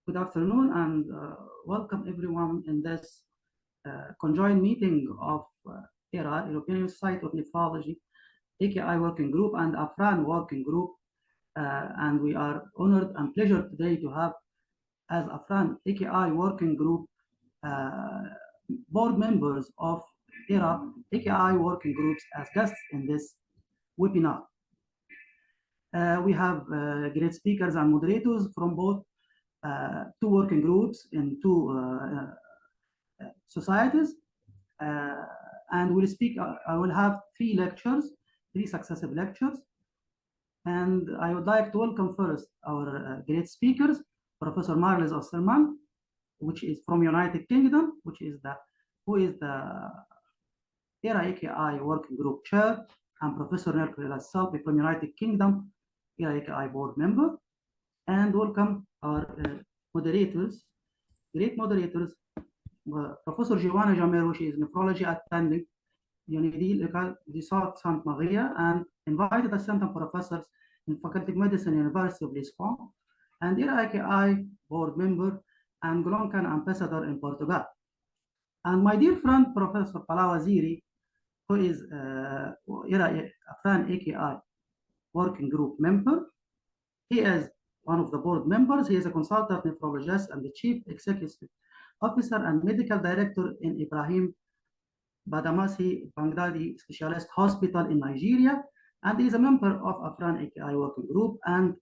Good afternoon and welcome everyone in this conjoined meeting of ERA, European Society of Nephrology, AKI Working Group and AFRAN Working Group. And we are honored and pleasured today to have as AFRAN AKI Working Group board members of ERA AKI Working Groups as guests in this webinar. We have great speakers and moderators from both two working groups in two societies, and we'll speak. I will have three successive lectures, and I would like to welcome first our great speakers, Professor Marlies Osterman, which is from United Kingdom, who is the ERA AKI Working Group Chair, and Professor Nerkul Salpi from United Kingdom, ERA AKI Board Member. And welcome our moderators, great moderators, Professor Giovanna Jamero. She is nephrology attending Unidil du South Sainte Maria and invited assistant professors in Faculty of Medicine, University of Lisbon, and ERAKI board member and Gloncan ambassador in Portugal. And my dear friend, Professor Palawa Ziri, who is AFRAN AKI working group member. He is one of the board members. He is a consultant nephrologist and the chief executive officer and medical director in Ibrahim Badamasi Baghdadi Specialist Hospital in Nigeria. And he is a member of AFRAN AKI Working Group and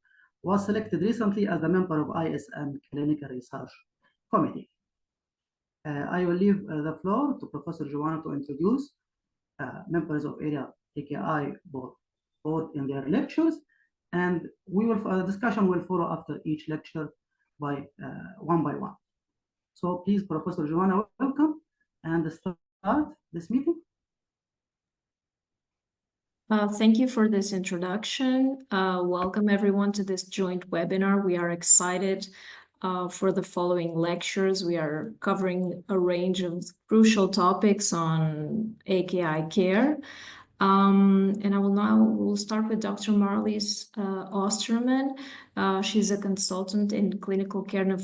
was selected recently as a member of ISM Clinical Research Committee. I will leave the floor to Professor Giovanna to introduce members of ERA AKI board in their lectures. And the discussion will follow after each lecture by one. So please, Professor Giovanna, welcome and start this meeting. Thank you for this introduction. Welcome everyone to this joint webinar. We are excited for the following lectures. We are covering a range of crucial topics on AKI care. And we'll start with Dr. Marlies Osterman. She's a consultant in clinical care and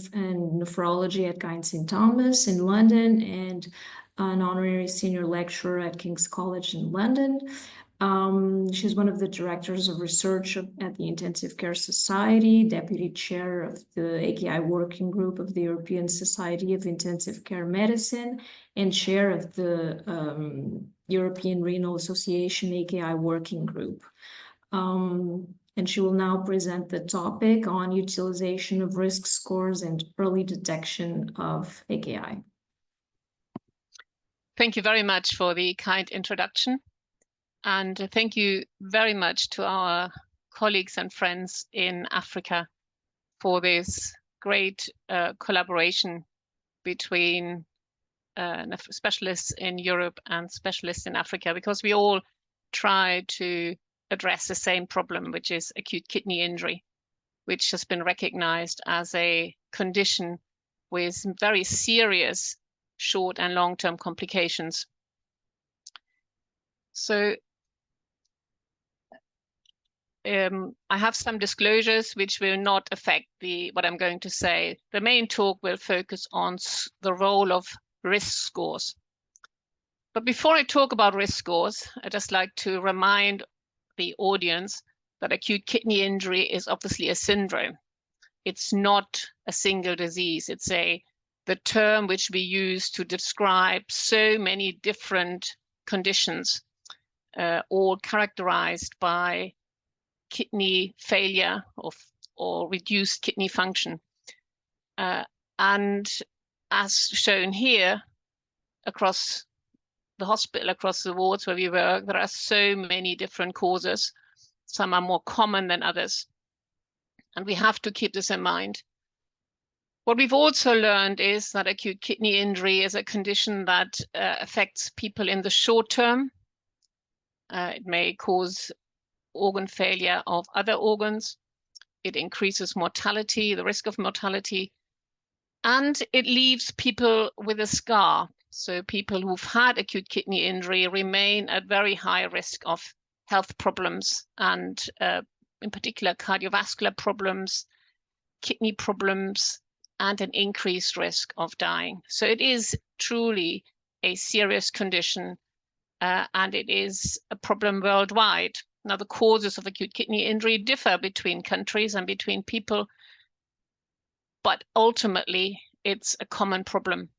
nephrology at Guy's St. Thomas in London and an honorary senior lecturer at King's College in London. She's one of the directors of research at the Intensive Care Society, deputy chair of the AKI Working Group of the European Society of Intensive Care Medicine, and chair of the European Renal Association AKI Working Group. And she will now present the topic on utilization of risk scores and early detection of AKI. Thank you very much for the kind introduction. And thank you very much to our colleagues and friends in Africa for this great collaboration between specialists in Europe and specialists in Africa, because we all try to address the same problem, which is acute kidney injury, which has been recognized as a condition with very serious short and long-term complications. So I have some disclosures which will not affect what I'm going to say. The main talk will focus on the role of risk scores. But before I talk about risk scores, I'd just like to remind the audience that acute kidney injury is obviously a syndrome. It's not a single disease. It's the term which we use to describe so many different conditions, all characterized by kidney failure or reduced kidney function. And as shown here, across the hospital, across the wards where we work, there are so many different causes. Some are more common than others. And we have to keep this in mind. What we've also learned is that acute kidney injury is a condition that affects people in the short term. It may cause organ failure of other organs. It increases mortality, the risk of mortality, and it leaves people with a scar. So people who've had acute kidney injury remain at very high risk of health problems and in particular cardiovascular problems, kidney problems, and an increased risk of dying. So it is truly a serious condition, and it is a problem worldwide. Now, the causes of acute kidney injury differ between countries and between people, but ultimately it's a common problem.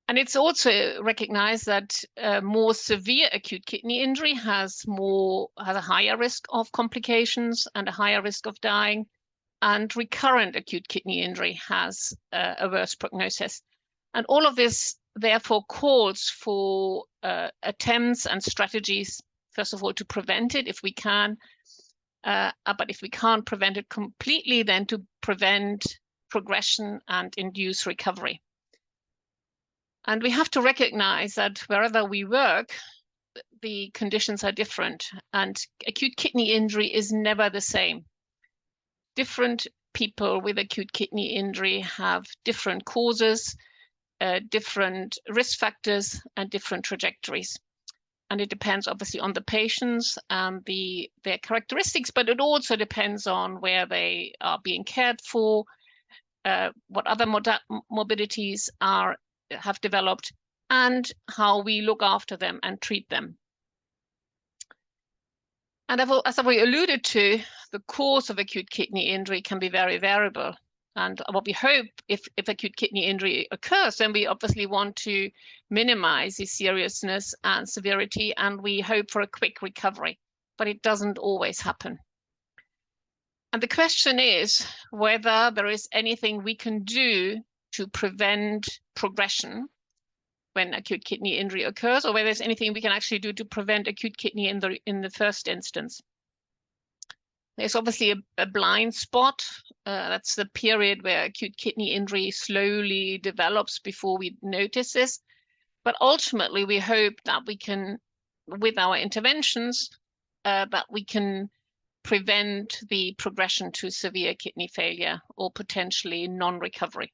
And it's also recognized that more severe acute kidney injury has a higher risk of complications and a higher risk of dying, and recurrent acute kidney injury has a worse prognosis. And all of this therefore calls for attempts and strategies, first of all, to prevent it if we can, but if we can't prevent it completely, then to prevent progression and induce recovery. And we have to recognize that wherever we work, the conditions are different, and acute kidney injury is never the same. Different people with acute kidney injury have different causes, different risk factors, and different trajectories. And it depends obviously on the patients and their characteristics, but it also depends on where they are being cared for, what other morbidities have developed, and how we look after them and treat them. And as I've already alluded to, the cause of acute kidney injury can be very variable. And what we hope, if acute kidney injury occurs, then we obviously want to minimize the seriousness and severity, and we hope for a quick recovery, but it doesn't always happen. And the question is whether there is anything we can do to prevent progression when acute kidney injury occurs, or whether there's anything we can actually do to prevent acute kidney injury in the first instance. There's obviously a blind spot. That's the period where acute kidney injury slowly develops before we notice this. But ultimately, we hope that we can, with our interventions, that we can prevent the progression to severe kidney failure or potentially non-recovery.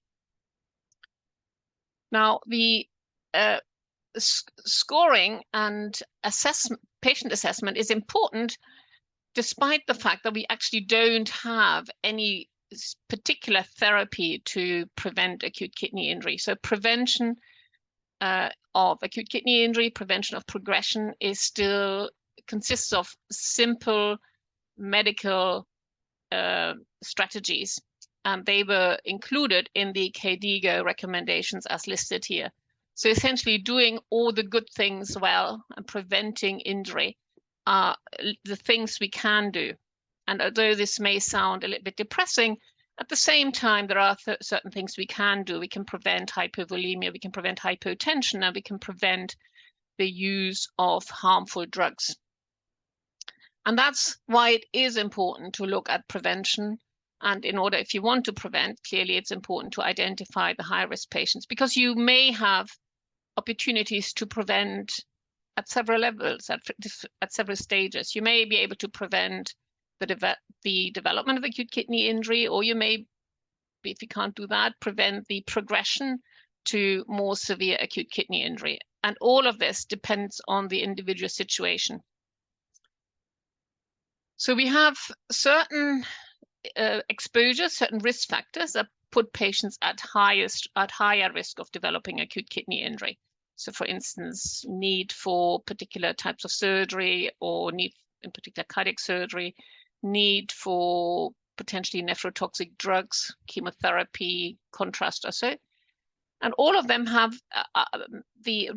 Now, the scoring and patient assessment is important, despite the fact that we actually don't have any particular therapy to prevent acute kidney injury. So prevention of acute kidney injury, prevention of progression consists of simple medical strategies, and they were included in the KDIGO recommendations as listed here. So essentially doing all the good things well and preventing injury are the things we can do. And although this may sound a little bit depressing, at the same time, there are certain things we can do. We can prevent hypovolemia, we can prevent hypotension, and we can prevent the use of harmful drugs. And that's why it is important to look at prevention. And in order, if you want to prevent, clearly it's important to identify the high-risk patients, because you may have opportunities to prevent at several levels, at several stages. You may be able to prevent the development of acute kidney injury, or you may, if you can't do that, prevent the progression to more severe acute kidney injury. And all of this depends on the individual situation. So we have certain exposures, certain risk factors that put patients at higher risk of developing acute kidney injury. So for instance, need for particular types of surgery, or need in particular cardiac surgery, need for potentially nephrotoxic drugs, chemotherapy, contrast or so. And all of them have the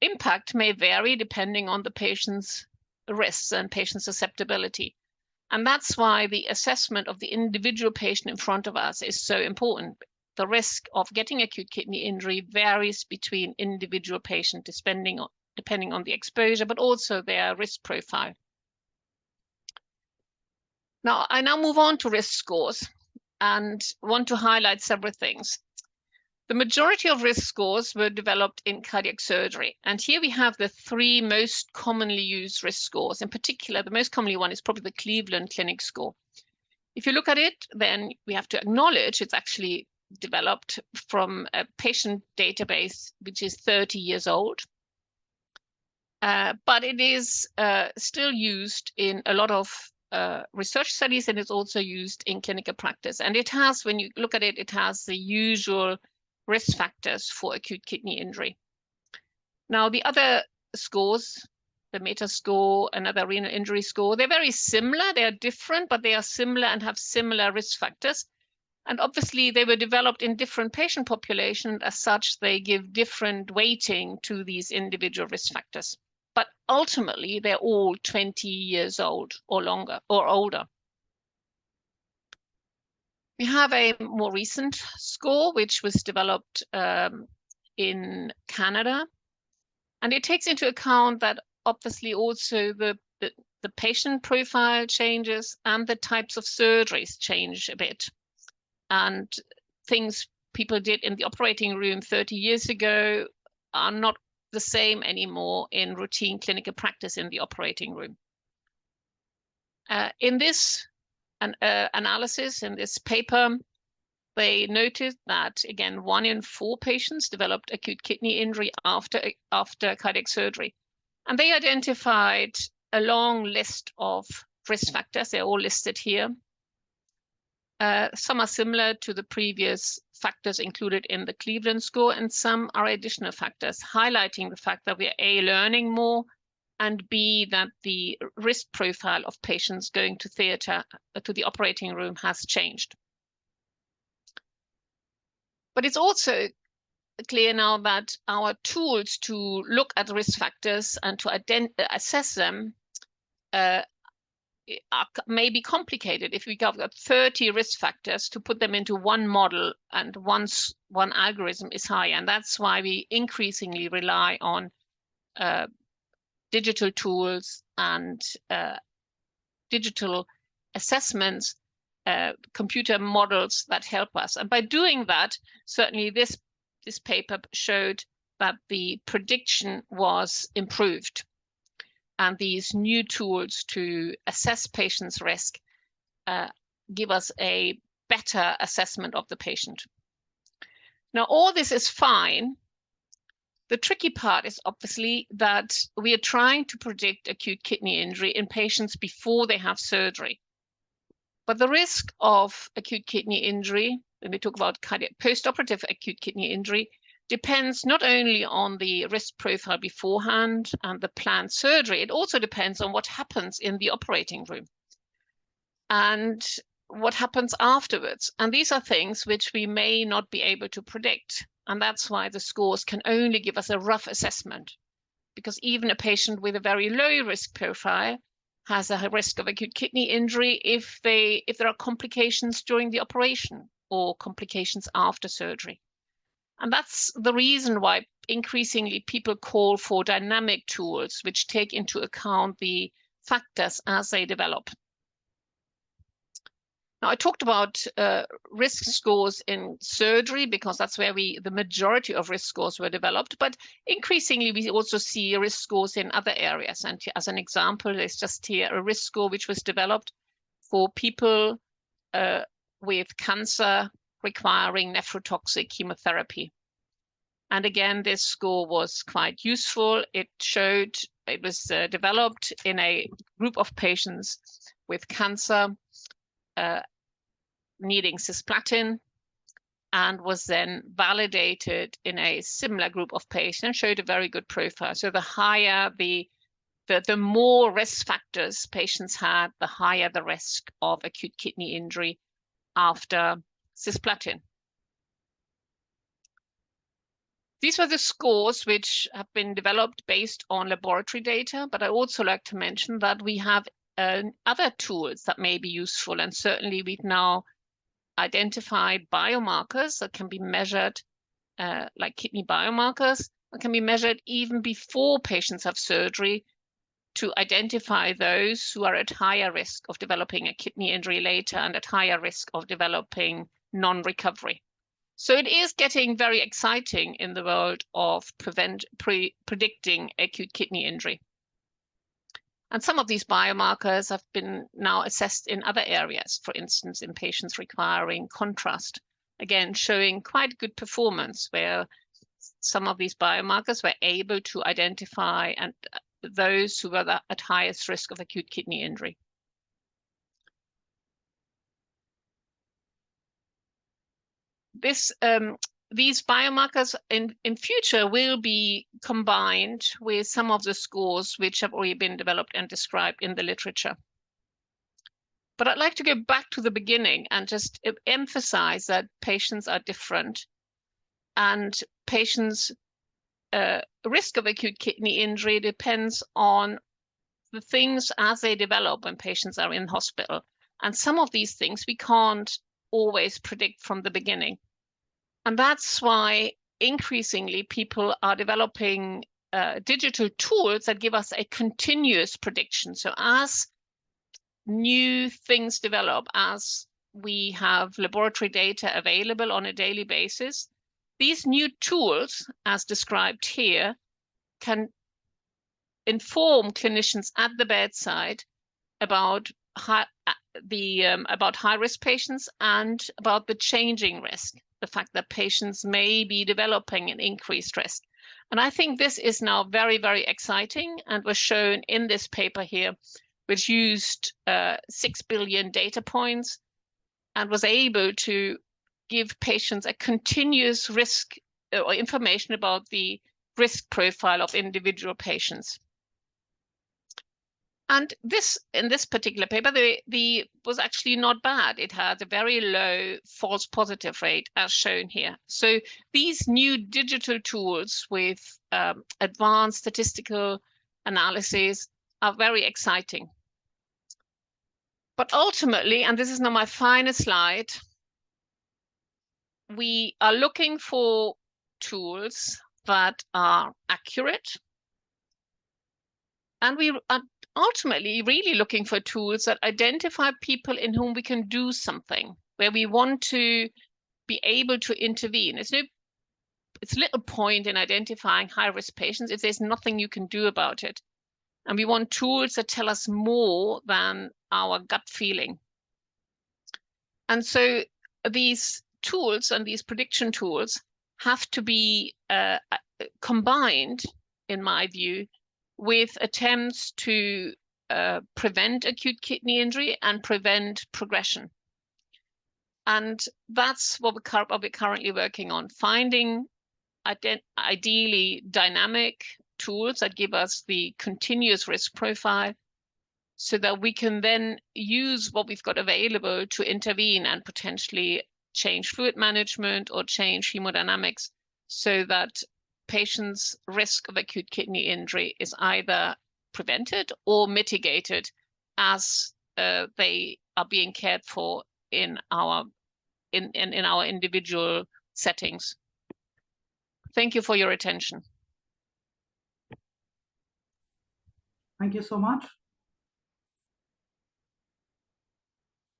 impact may vary depending on the patient's risks and patient susceptibility. And that's why the assessment of the individual patient in front of us is so important. The risk of getting acute kidney injury varies between individual patients depending on the exposure, but also their risk profile. Now, I move on to risk scores and want to highlight several things. The majority of risk scores were developed in cardiac surgery. And here we have the three most commonly used risk scores. In particular, the most commonly one is probably the Cleveland Clinic score. If you look at it, then we have to acknowledge it's actually developed from a patient database which is 30 years old. But it is still used in a lot of research studies, and it's also used in clinical practice. And it has, when you look at it, it has the usual risk factors for acute kidney injury. Now, the other scores, the META score, another renal injury score, they're very similar. They are different, but they are similar and have similar risk factors. And obviously, they were developed in different patient populations. As such, they give different weighting to these individual risk factors. But ultimately, they're all 20 years old or longer or older. We have a more recent score, which was developed in Canada. And it takes into account that obviously also the patient profile changes and the types of surgeries change a bit. And things people did in the operating room 30 years ago are not the same anymore in routine clinical practice in the operating room. In this analysis, in this paper, they noted that, again, 1 in 4 patients developed acute kidney injury after cardiac surgery. And they identified a long list of risk factors. They're all listed here. Some are similar to the previous factors included in the Cleveland score, and some are additional factors, highlighting the fact that we are A, learning more, and B, that the risk profile of patients going to theater, to the operating room has changed. But it's also clear now that our tools to look at risk factors and to assess them may be complicated. If we have got 30 risk factors, to put them into one model and one algorithm is high. And that's why we increasingly rely on digital tools and digital assessments, computer models that help us. And by doing that, certainly this paper showed that the prediction was improved. And these new tools to assess patients' risk give us a better assessment of the patient. Now, all this is fine. The tricky part is obviously that we are trying to predict acute kidney injury in patients before they have surgery. But the risk of acute kidney injury, when we talk about post-operative acute kidney injury, depends not only on the risk profile beforehand and the planned surgery, it also depends on what happens in the operating room and what happens afterwards. And these are things which we may not be able to predict. And that's why the scores can only give us a rough assessment, because even a patient with a very low risk profile has a risk of acute kidney injury if there are complications during the operation or complications after surgery. And that's the reason why increasingly people call for dynamic tools which take into account the factors as they develop. Now, I talked about risk scores in surgery because that's where the majority of risk scores were developed, but increasingly we also see risk scores in other areas. And as an example, there's just here a risk score which was developed for people with cancer requiring nephrotoxic chemotherapy. And again, this score was quite useful. It was developed in a group of patients with cancer needing cisplatin, and was then validated in a similar group of patients and showed a very good profile. So the higher the more risk factors patients had, the higher the risk of acute kidney injury after cisplatin. These were the scores which have been developed based on laboratory data, but I also like to mention that we have other tools that may be useful, and certainly we've now identified biomarkers that can be measured, like kidney biomarkers, that can be measured even before patients have surgery to identify those who are at higher risk of developing a kidney injury later and at higher risk of developing non-recovery. So it is getting very exciting in the world of predicting acute kidney injury. And some of these biomarkers have been now assessed in other areas, for instance, in patients requiring contrast, again, showing quite good performance where some of these biomarkers were able to identify those who were at highest risk of acute kidney injury. these biomarkers in future will be combined with some of the scores which have already been developed and described in the literature. But I'd like to go back to the beginning and just emphasize that patients are different, and patients' risk of acute kidney injury depends on the things as they develop when patients are in hospital. And some of these things we can't always predict from the beginning. And that's why increasingly people are developing digital tools that give us a continuous prediction. So as new things develop, as we have laboratory data available on a daily basis, these new tools, as described here, can inform clinicians at the bedside about high-risk patients and about the changing risk, the fact that patients may be developing an increased risk. And I think this is now very, very exciting and was shown in this paper here, which used 6 billion data points and was able to give patients a continuous risk or information about the risk profile of individual patients. And this, in this particular paper, the was actually not bad. It had a very low false positive rate, as shown here. So these new digital tools with advanced statistical analysis are very exciting. But ultimately, and this is now my final slide, we are looking for tools that are accurate. And we are ultimately really looking for tools that identify people in whom we can do something, where we want to be able to intervene. It's little point in identifying high-risk patients if there's nothing you can do about it. And we want tools that tell us more than our gut feeling. And so these tools and these prediction tools have to be combined, in my view, with attempts to prevent acute kidney injury and prevent progression. And that's what we're currently working on, finding ideally dynamic tools that give us the continuous risk profile so that we can then use what we've got available to intervene and potentially change fluid management or change hemodynamics so that patients' risk of acute kidney injury is either prevented or mitigated as they are being cared for in our individual settings. Thank you for your attention. Thank you so much.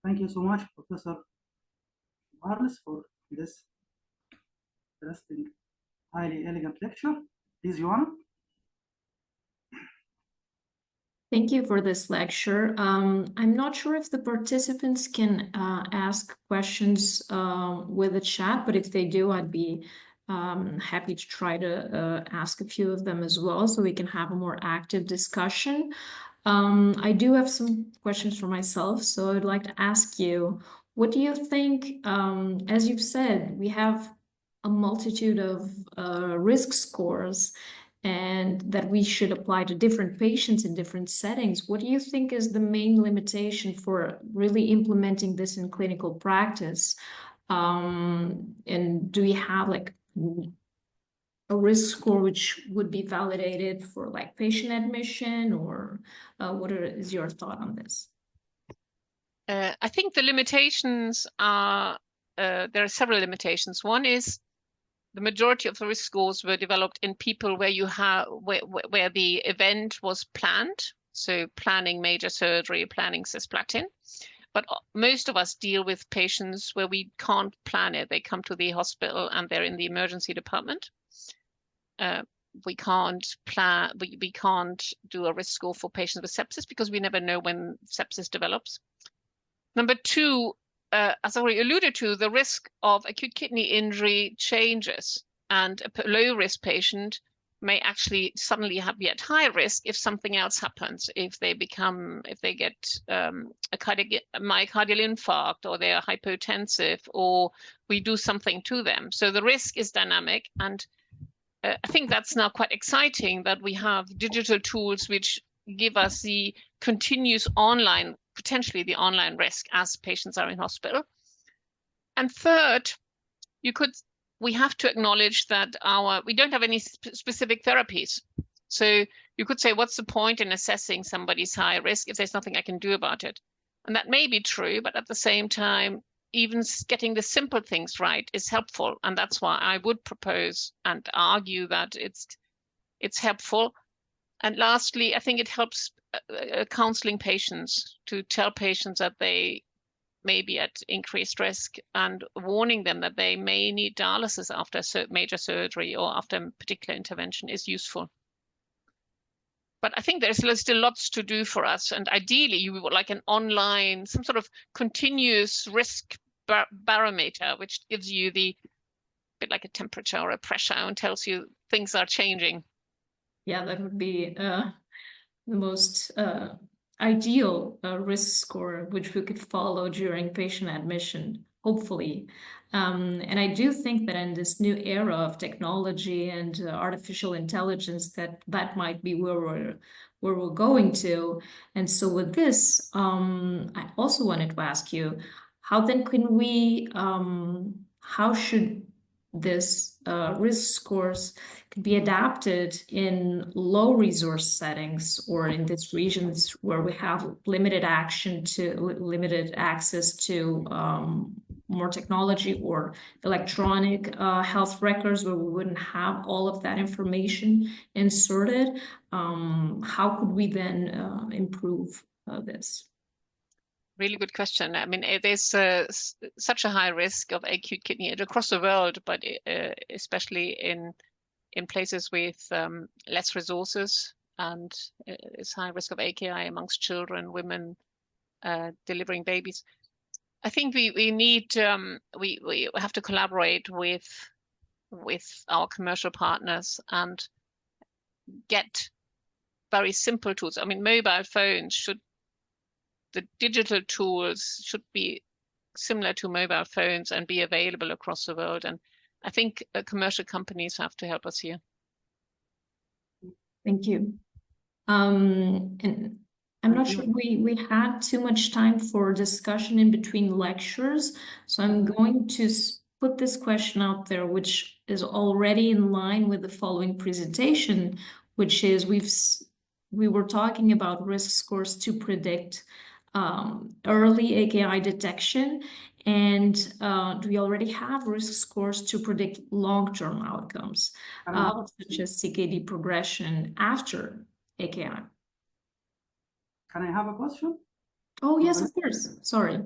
Thank you so much, Professor Marlis, for this interesting, highly elegant lecture. Please, Joanna. Thank you for this lecture. I'm not sure if the participants can ask questions with the chat, but if they do, I'd be happy to try to ask a few of them as well, so we can have a more active discussion. I do have some questions for myself, so I'd like to ask you, what do you think, as you've said, we have a multitude of risk scores and that we should apply to different patients in different settings. What do you think is the main limitation for really implementing this in clinical practice? And do we have like a risk score which would be validated for like patient admission, or what is your thought on this? I think the limitations are, there are several limitations. One is the majority of the risk scores were developed in people where you have where the event was planned, so planning major surgery, planning cisplatin. But most of us deal with patients where we can't plan it. They come to the hospital and they're in the emergency department. We can't plan. We can't do a risk score for patients with sepsis because we never know when sepsis develops. Number two, as I already alluded to, the risk of acute kidney injury changes, and a low-risk patient may actually suddenly be at high risk if something else happens, if they get a myocardial infarct, or they are hypotensive, or we do something to them. So the risk is dynamic, and I think that's now quite exciting that we have digital tools which give us the continuous online, potentially the online risk as patients are in hospital. And third, we have to acknowledge that we don't have any specific therapies. So you could say, what's the point in assessing somebody's high risk if there's nothing I can do about it? And that may be true, but at the same time, even getting the simple things right is helpful. And that's why I would propose and argue that it's helpful. And lastly, I think it helps counseling patients, to tell patients that they may be at increased risk, and warning them that they may need dialysis after major surgery or after a particular intervention is useful. But I think there's still lots to do for us. And ideally, you would like an online, some sort of continuous risk barometer, which gives you a bit like a temperature or a pressure and tells you things are changing. Yeah, that would be the most ideal risk score, which we could follow during patient admission, hopefully. And I do think that in this new era of technology and artificial intelligence, that might be where we're going to. And so with this, I also wanted to ask you, how then can we, how should this risk scores could be adapted in low resource settings, or in these regions where we have limited access to more technology or electronic health records, where we wouldn't have all of that information inserted. How could we then improve this? Really good question. I mean, there's such a high risk of acute kidney injury across the world, but especially in places with less resources, and it's high risk of AKI amongst children, women delivering babies. I think we need we have to collaborate with our commercial partners and get very simple tools. I mean, mobile phones the digital tools should be similar to mobile phones and be available across the world. And I think commercial companies have to help us here. Thank you. And I'm not sure we had too much time for discussion in between lectures, so I'm going to put this question out there, which is already in line with the following presentation, which is we were talking about risk scores to predict early AKI detection, and do we already have risk scores to predict long-term outcomes, such as CKD progression after AKI? Can I have a question? Oh, yes, of course. Sorry.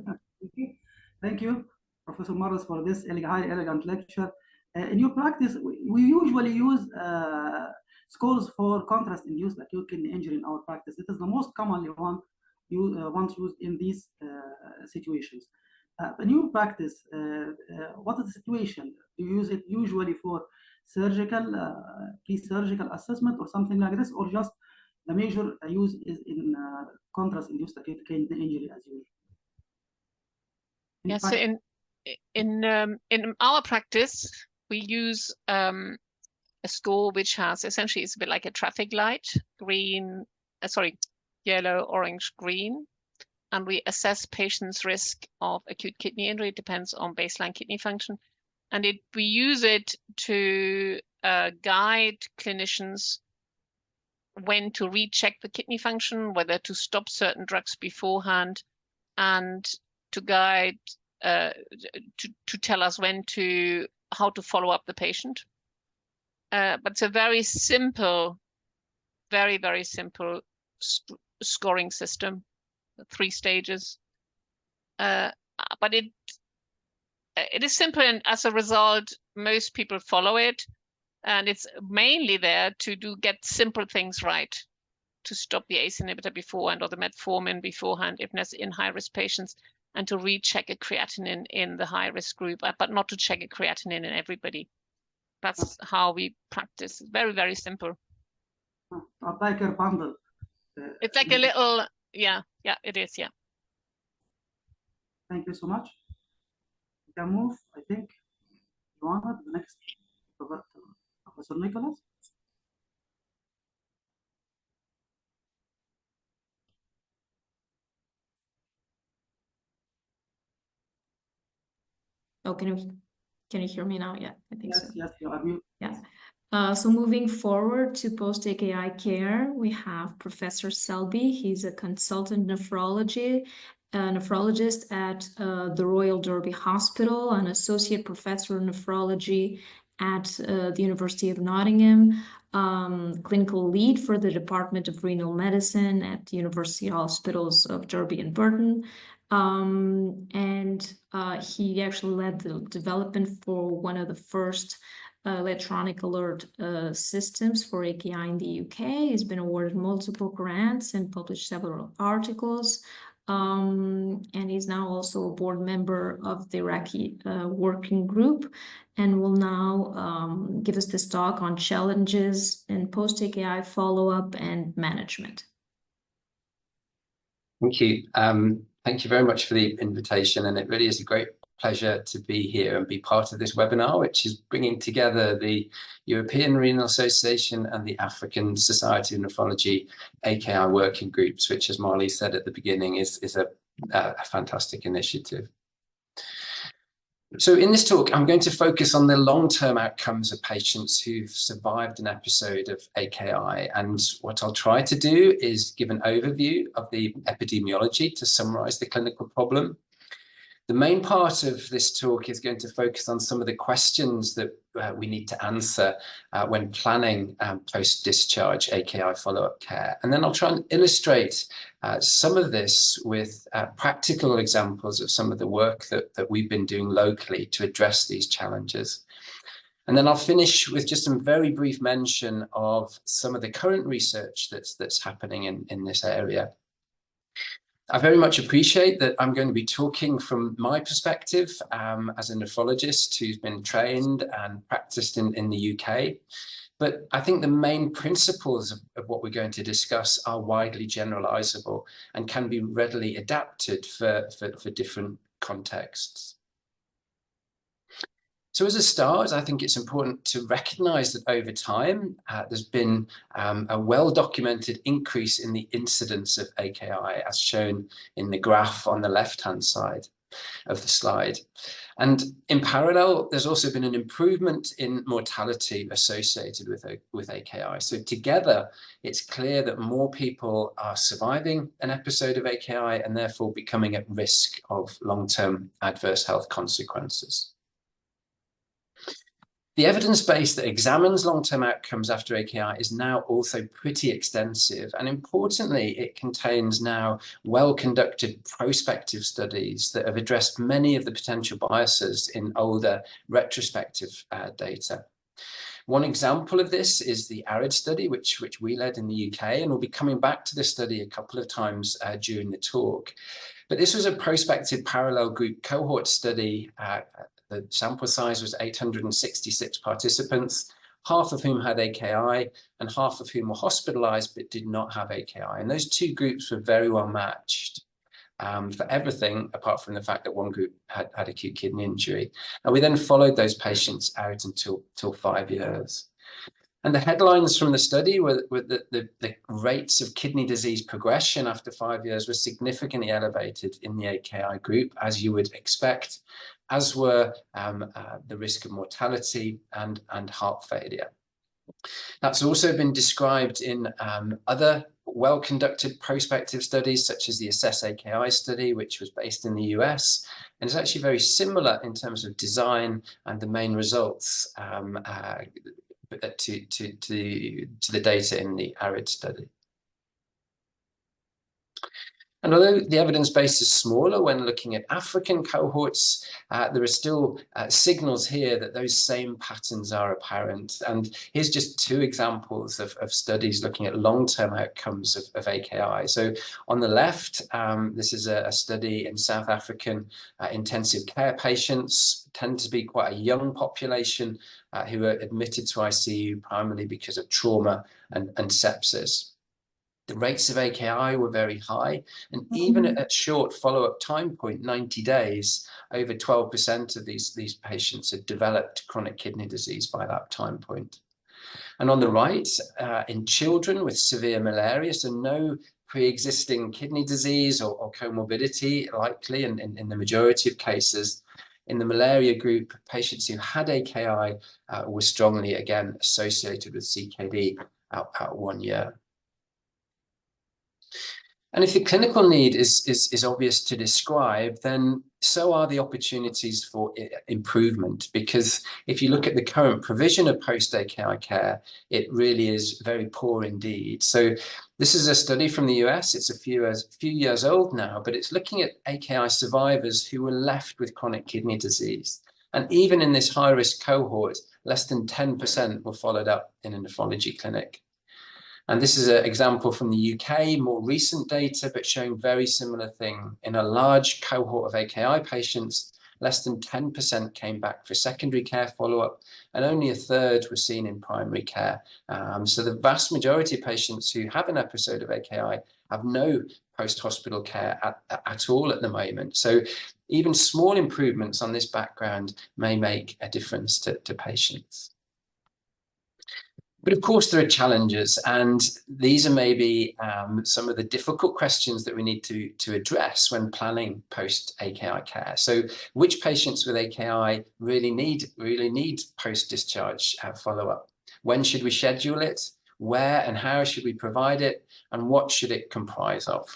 Thank you, Professor Maras, for this highly elegant lecture. In your practice, we usually use scores for contrast-induced acute kidney injury in our practice. It is the most commonly once used in these situations. In your practice, what is the situation? Do you use it usually for surgical, pre-surgical assessment or something like this, or just the major use is in contrast-induced acute kidney injury as usual? Yes, so in our practice, we use a score which has essentially, it's a bit like a traffic light, yellow, orange, green, and we assess patients' risk of acute kidney injury. It depends on baseline kidney function, and we use it to guide clinicians when to recheck the kidney function, whether to stop certain drugs beforehand, and to guide to tell us how to follow up the patient. But it's a very simple, very, very simple scoring system, 3 stages. But it is simple, and as a result, most people follow it. And it's mainly there to get simple things right, to stop the ACE inhibitor beforehand or the metformin beforehand if necessary in high-risk patients, and to recheck a creatinine in the high-risk group, but not to check a creatinine in everybody. That's how we practice. Very, very simple. A biker bundle. It's like a little, yeah, it is, yeah. Thank you so much. We can move, I think, Joanna, the next, Professor Nicholas. Oh, can you hear me now? Yeah, I think so. Yes, you are mute. Yeah. So moving forward to post-AKI care, we have Professor Selby. He's a consultant nephrologist at the Royal Derby Hospital, an associate professor of nephrology at the University of Nottingham, clinical lead for the Department of Renal Medicine at the University Hospitals of Derby and Burton. He actually led the development for one of the first electronic alert systems for AKI in the UK. He's been awarded multiple grants and published several articles. And he's now also a board member of the ERAKI working group, and will now give us this talk on challenges in post-AKI follow-up and management. Thank you. Thank you very much for the invitation, and it really is a great pleasure to be here and be part of this webinar, which is bringing together the European Renal Association and the African Society of Nephrology AKI working groups, which, as Marley said at the beginning, is a fantastic initiative. So in this talk, I'm going to focus on the long-term outcomes of patients who've survived an episode of AKI. And what I'll try to do is give an overview of the epidemiology to summarize the clinical problem. The main part of this talk is going to focus on some of the questions that we need to answer when planning post-discharge AKI follow-up care. And then I'll try and illustrate some of this with practical examples of some of the work that we've been doing locally to address these challenges. And then I'll finish with just some very brief mention of some of the current research that's happening in this area. I very much appreciate that I'm going to be talking from my perspective as a nephrologist who's been trained and practiced in the UK. But I think the main principles of what we're going to discuss are widely generalizable and can be readily adapted for different contexts. So as a start, I think it's important to recognize that over time, there's been a well-documented increase in the incidence of AKI, as shown in the graph on the left-hand side of the slide. And in parallel, there's also been an improvement in mortality associated with AKI. So together, it's clear that more people are surviving an episode of AKI and therefore becoming at risk of long-term adverse health consequences. The evidence base that examines long-term outcomes after AKI is now also pretty extensive, and importantly, it contains now well-conducted prospective studies that have addressed many of the potential biases in older retrospective data. One example of this is the ARID study, which we led in the UK, and we'll be coming back to this study a couple of times during the talk. But this was a prospective parallel group cohort study. The sample size was 866 participants, half of whom had AKI and half of whom were hospitalized but did not have AKI. And those two groups were very well matched for everything apart from the fact that one group had acute kidney injury. And we then followed those patients out until 5 years. And the headlines from the study were that the rates of kidney disease progression after 5 years were significantly elevated in the AKI group, as you would expect, as were the risk of mortality and heart failure. That's also been described in other well-conducted prospective studies, such as the ASSESS-AKI study, which was based in the US, and is actually very similar in terms of design and the main results to the data in the ARID study. And although the evidence base is smaller when looking at African cohorts, there are still signals here that those same patterns are apparent. And here's just two examples of studies looking at long-term outcomes of AKI. So on the left, this is a study in South African intensive care patients, tend to be quite a young population who are admitted to ICU primarily because of trauma and sepsis. The rates of AKI were very high, and even at short follow-up time point, 90 days, over 12% of these patients had developed chronic kidney disease by that time point. And on the right, in children with severe malaria, so no pre-existing kidney disease or comorbidity likely in the majority of cases, in the malaria group, patients who had AKI were strongly, again, associated with CKD at 1 year. And if the clinical need is obvious to describe, then so are the opportunities for improvement, because if you look at the current provision of post-AKI care, it really is very poor indeed. So this is a study from the US. It's a few years old now, but it's looking at AKI survivors who were left with chronic kidney disease. And even in this high-risk cohort, less than 10% were followed up in a nephrology clinic. And this is an example from the UK, more recent data, but showing very similar thing. In a large cohort of AKI patients, less than 10% came back for secondary care follow-up, and only a third were seen in primary care. So the vast majority of patients who have an episode of AKI have no post-hospital care at all at the moment. So even small improvements on this background may make a difference to patients. But of course, there are challenges, and these are maybe some of the difficult questions that we need to address when planning post-AKI care. So which patients with AKI really need post-discharge follow-up? When should we schedule it? Where and how should we provide it? And what should it comprise of?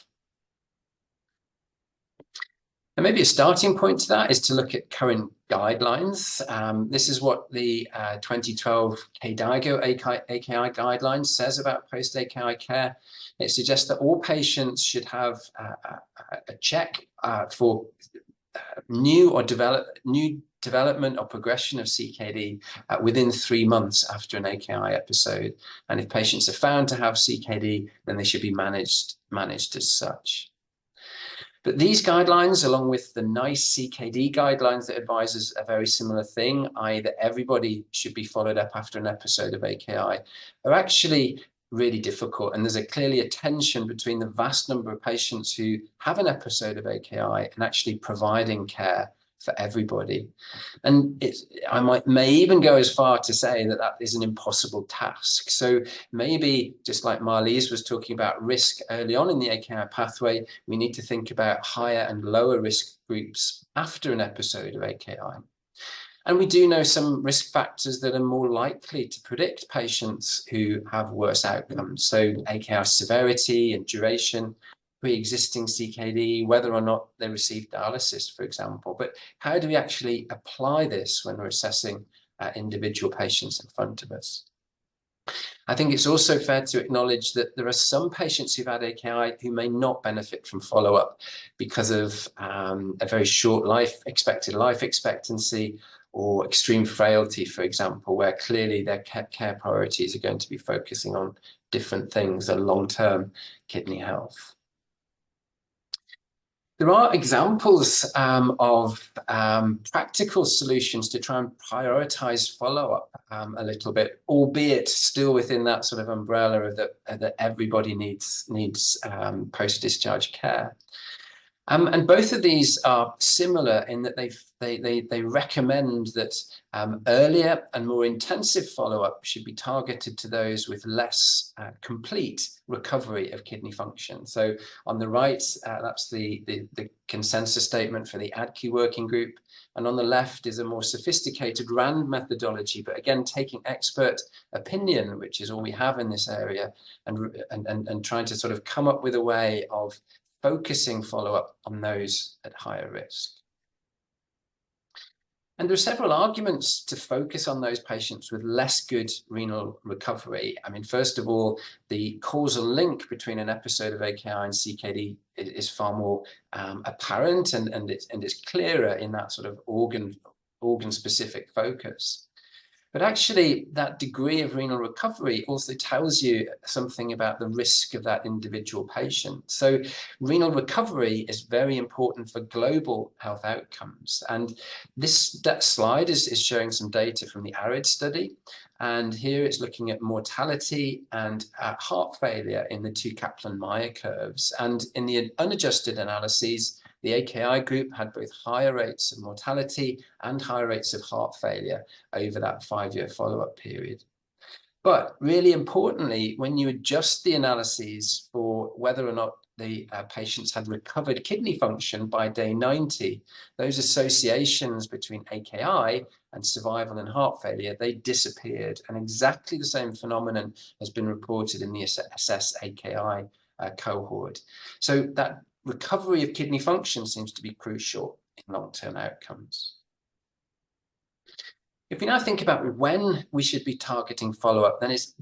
And maybe a starting point to that is to look at current guidelines. This is what the 2012 KDIGO AKI guidelines says about post-AKI care. It suggests that all patients should have a check for new development or progression of CKD within 3 months after an AKI episode. And if patients are found to have CKD, then they should be managed as such. But these guidelines, along with the NICE CKD guidelines that advises a very similar thing, i.e. that everybody should be followed up after an episode of AKI, are actually really difficult. And there's clearly a tension between the vast number of patients who have an episode of AKI and actually providing care for everybody. And I may even go as far to say that is an impossible task. So maybe, just like Marlies was talking about risk early on in the AKI pathway, we need to think about higher and lower risk groups after an episode of AKI. And we do know some risk factors that are more likely to predict patients who have worse outcomes. So AKI severity and duration, pre-existing CKD, whether or not they receive dialysis, for example. But how do we actually apply this when we're assessing individual patients in front of us? I think it's also fair to acknowledge that there are some patients who've had AKI who may not benefit from follow-up because of a very short expected life expectancy, or extreme frailty, for example, where clearly their care priorities are going to be focusing on different things than long-term kidney health. There are examples of practical solutions to try and prioritize follow-up a little bit, albeit still within that sort of umbrella of that everybody needs post-discharge care. And both of these are similar in that they recommend that earlier and more intensive follow-up should be targeted to those with less complete recovery of kidney function. So on the right, that's the consensus statement for the AKI working group. And on the left is a more sophisticated RAND methodology, but again, taking expert opinion, which is all we have in this area, and trying to sort of come up with a way of focusing follow-up on those at higher risk. And there are several arguments to focus on those patients with less good renal recovery. I mean, first of all, the causal link between an episode of AKI and CKD is far more apparent, and it's clearer in that sort of organ-specific focus. But actually, that degree of renal recovery also tells you something about the risk of that individual patient. So renal recovery is very important for global health outcomes. And that slide is showing some data from the ARID study. And here it's looking at mortality and heart failure in the two Kaplan-Meier curves. And in the unadjusted analyses, the AKI group had both higher rates of mortality and higher rates of heart failure over that 5-year follow-up period. But really importantly, when you adjust the analyses for whether or not the patients had recovered kidney function by day 90, those associations between AKI and survival and heart failure, they disappeared. And exactly the same phenomenon has been reported in the ASSESS-AKI cohort. So that recovery of kidney function seems to be crucial in long-term outcomes. If we now think about when we should be targeting follow-up, then its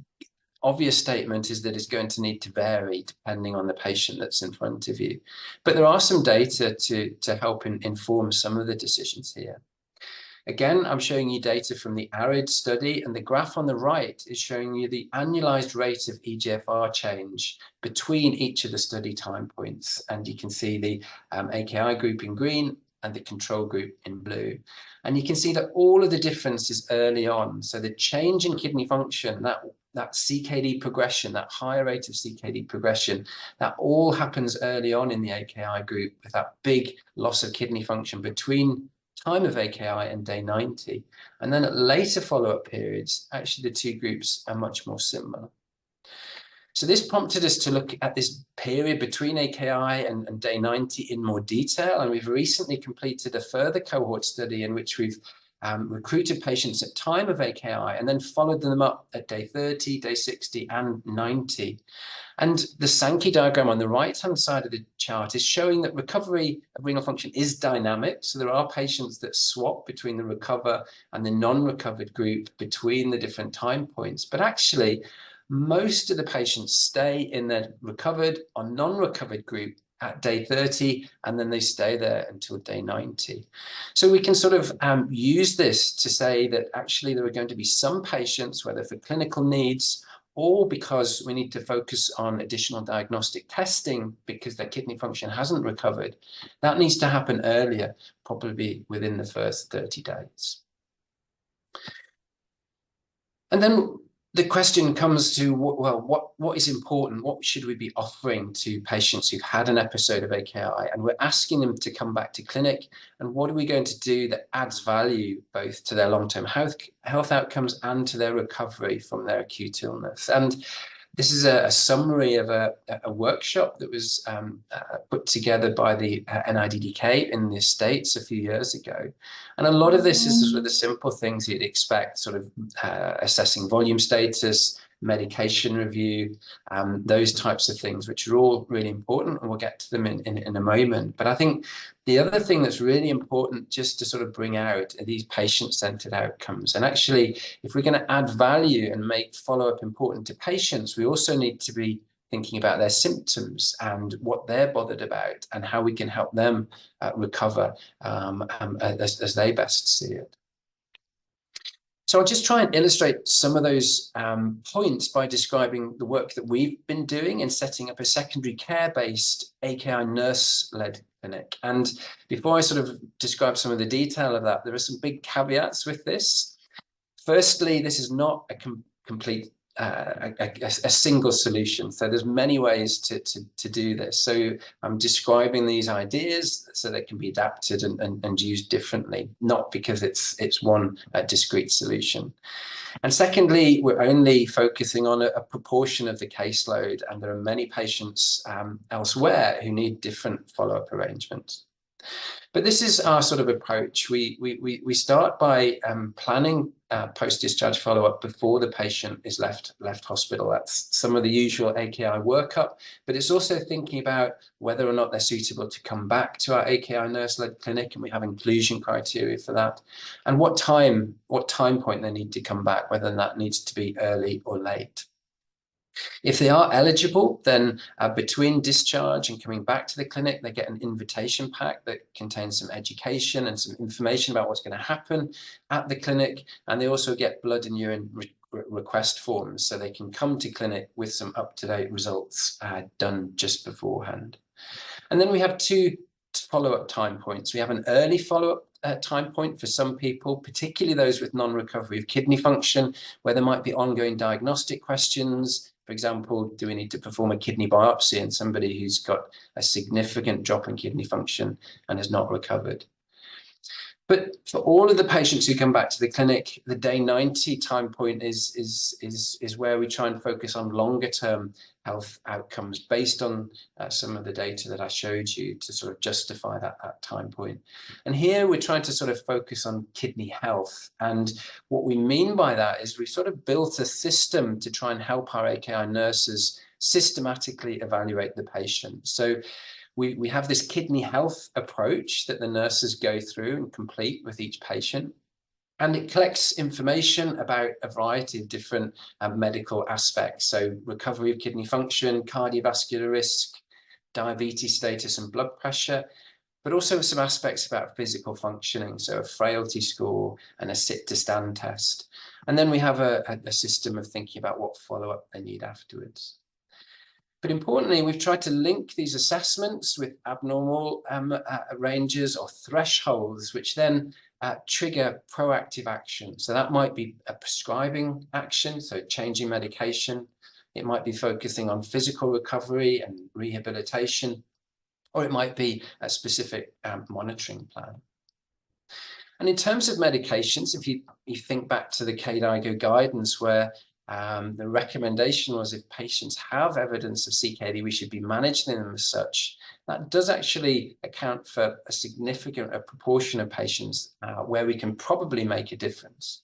obvious statement is that it's going to need to vary depending on the patient that's in front of you. But there are some data to help inform some of the decisions here. Again, I'm showing you data from the ARID study, and the graph on the right is showing you the annualized rate of eGFR change between each of the study time points. And you can see the AKI group in green and the control group in blue. And you can see that all of the difference is early on. So the change in kidney function, that CKD progression, that higher rate of CKD progression, that all happens early on in the AKI group with that big loss of kidney function between time of AKI and day 90. And then at later follow-up periods, actually the two groups are much more similar. So this prompted us to look at this period between AKI and day 90 in more detail. And we've recently completed a further cohort study in which we've recruited patients at time of AKI and then followed them up at day 30, day 60, and 90. And the Sankey diagram on the right-hand side of the chart is showing that recovery of renal function is dynamic. So there are patients that swap between the recover and the non-recovered group between the different time points. But actually, most of the patients stay in their recovered or non-recovered group at day 30, and then they stay there until day 90. So we can sort of use this to say that actually there are going to be some patients, whether for clinical needs or because we need to focus on additional diagnostic testing because their kidney function hasn't recovered, that needs to happen earlier, probably within the first 30 days. And then the question comes to, well, what is important? What should we be offering to patients who've had an episode of AKI? And we're asking them to come back to clinic. And what are we going to do that adds value both to their long-term health outcomes and to their recovery from their acute illness? And this is a summary of a workshop that was put together by the NIDDK in the States a few years ago. And a lot of this is sort of the simple things you'd expect, sort of assessing volume status, medication review, those types of things, which are all really important, and we'll get to them in a moment. But I think the other thing that's really important just to sort of bring out are these patient-centered outcomes. And actually, if we're going to add value and make follow-up important to patients, we also need to be thinking about their symptoms and what they're bothered about and how we can help them recover as they best see it. So I'll just try and illustrate some of those points by describing the work that we've been doing in setting up a secondary care-based AKI nurse-led clinic. And before I sort of describe some of the detail of that, there are some big caveats with this. Firstly, this is not a complete a single solution. So there's many ways to do this. So I'm describing these ideas so they can be adapted and used differently, not because it's one discrete solution. And secondly, we're only focusing on a proportion of the caseload, and there are many patients elsewhere who need different follow-up arrangements. But this is our sort of approach. We start by planning post-discharge follow-up before the patient is left hospital. That's some of the usual AKI workup, but it's also thinking about whether or not they're suitable to come back to our AKI nurse-led clinic, and we have inclusion criteria for that, and what time point they need to come back, whether that needs to be early or late. If they are eligible, then between discharge and coming back to the clinic, they get an invitation pack that contains some education and some information about what's going to happen at the clinic. And they also get blood and urine request forms, so they can come to clinic with some up-to-date results done just beforehand. And then we have 2 follow-up time points. We have an early follow-up time point for some people, particularly those with non-recovery of kidney function, where there might be ongoing diagnostic questions. For example, do we need to perform a kidney biopsy in somebody who's got a significant drop in kidney function and has not recovered? But for all of the patients who come back to the clinic, the day 90 time point is where we try and focus on longer term health outcomes based on some of the data that I showed you to sort of justify that time point. And here we're trying to sort of focus on kidney health. And what we mean by that is we've sort of built a system to try and help our AKI nurses systematically evaluate the patient. So we have this kidney health approach that the nurses go through and complete with each patient. And it collects information about a variety of different medical aspects. So recovery of kidney function, cardiovascular risk, diabetes status and blood pressure, but also some aspects about physical functioning. So a frailty score and a sit to stand test. And then we have a system of thinking about what follow-up they need afterwards. But importantly, we've tried to link these assessments with abnormal ranges or thresholds, which then trigger proactive action. So that might be a prescribing action, so changing medication. It might be focusing on physical recovery and rehabilitation, or it might be a specific monitoring plan. And in terms of medications, if you think back to the KDIGO guidance, where the recommendation was if patients have evidence of CKD, we should be managing them as such. That does actually account for a significant proportion of patients where we can probably make a difference.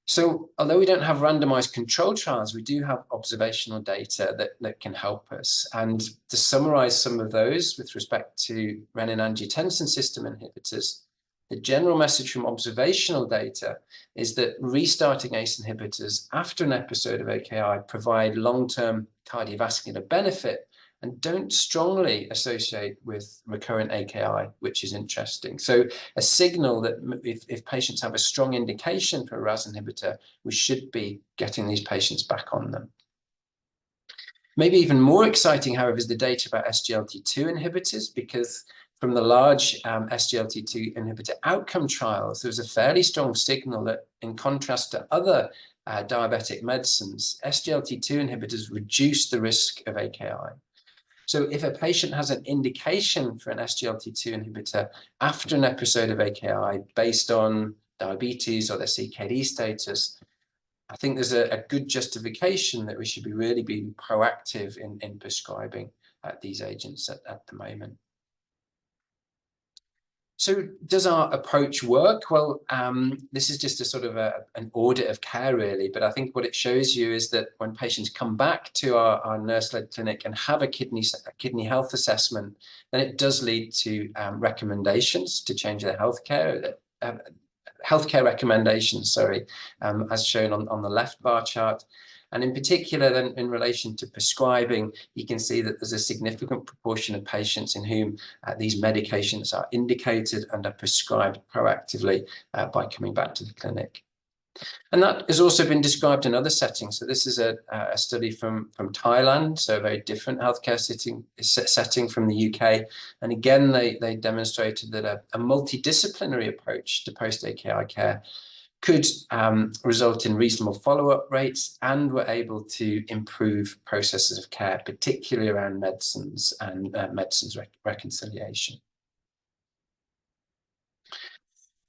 So although we don't have randomized control trials, we do have observational data that can help us. And to summarize some of those with respect to renin-angiotensin system inhibitors, the general message from observational data is that restarting ACE inhibitors after an episode of AKI provide long-term cardiovascular benefit and don't strongly associate with recurrent AKI, which is interesting. So a signal that if patients have a strong indication for a RAS inhibitor, we should be getting these patients back on them. Maybe even more exciting, however, is the data about SGLT2 inhibitors, because from the large SGLT2 inhibitor outcome trials, there was a fairly strong signal that in contrast to other diabetic medicines, SGLT2 inhibitors reduce the risk of AKI. So if a patient has an indication for an SGLT2 inhibitor after an episode of AKI based on diabetes or their CKD status, I think there's a good justification that we should be really being proactive in prescribing these agents at the moment. So does our approach work? Well, this is just a sort of an audit of care, really. But I think what it shows you is that when patients come back to our nurse-led clinic and have a kidney health assessment, then it does lead to recommendations to change their healthcare recommendations, as shown on the left bar chart. And in particular, then in relation to prescribing, you can see that there's a significant proportion of patients in whom these medications are indicated and are prescribed proactively by coming back to the clinic. And that has also been described in other settings. So this is a study from Thailand, so a very different healthcare setting from the UK. And again, they demonstrated that a multidisciplinary approach to post-AKI care could result in reasonable follow-up rates, and were able to improve processes of care, particularly around medicines and medicines reconciliation.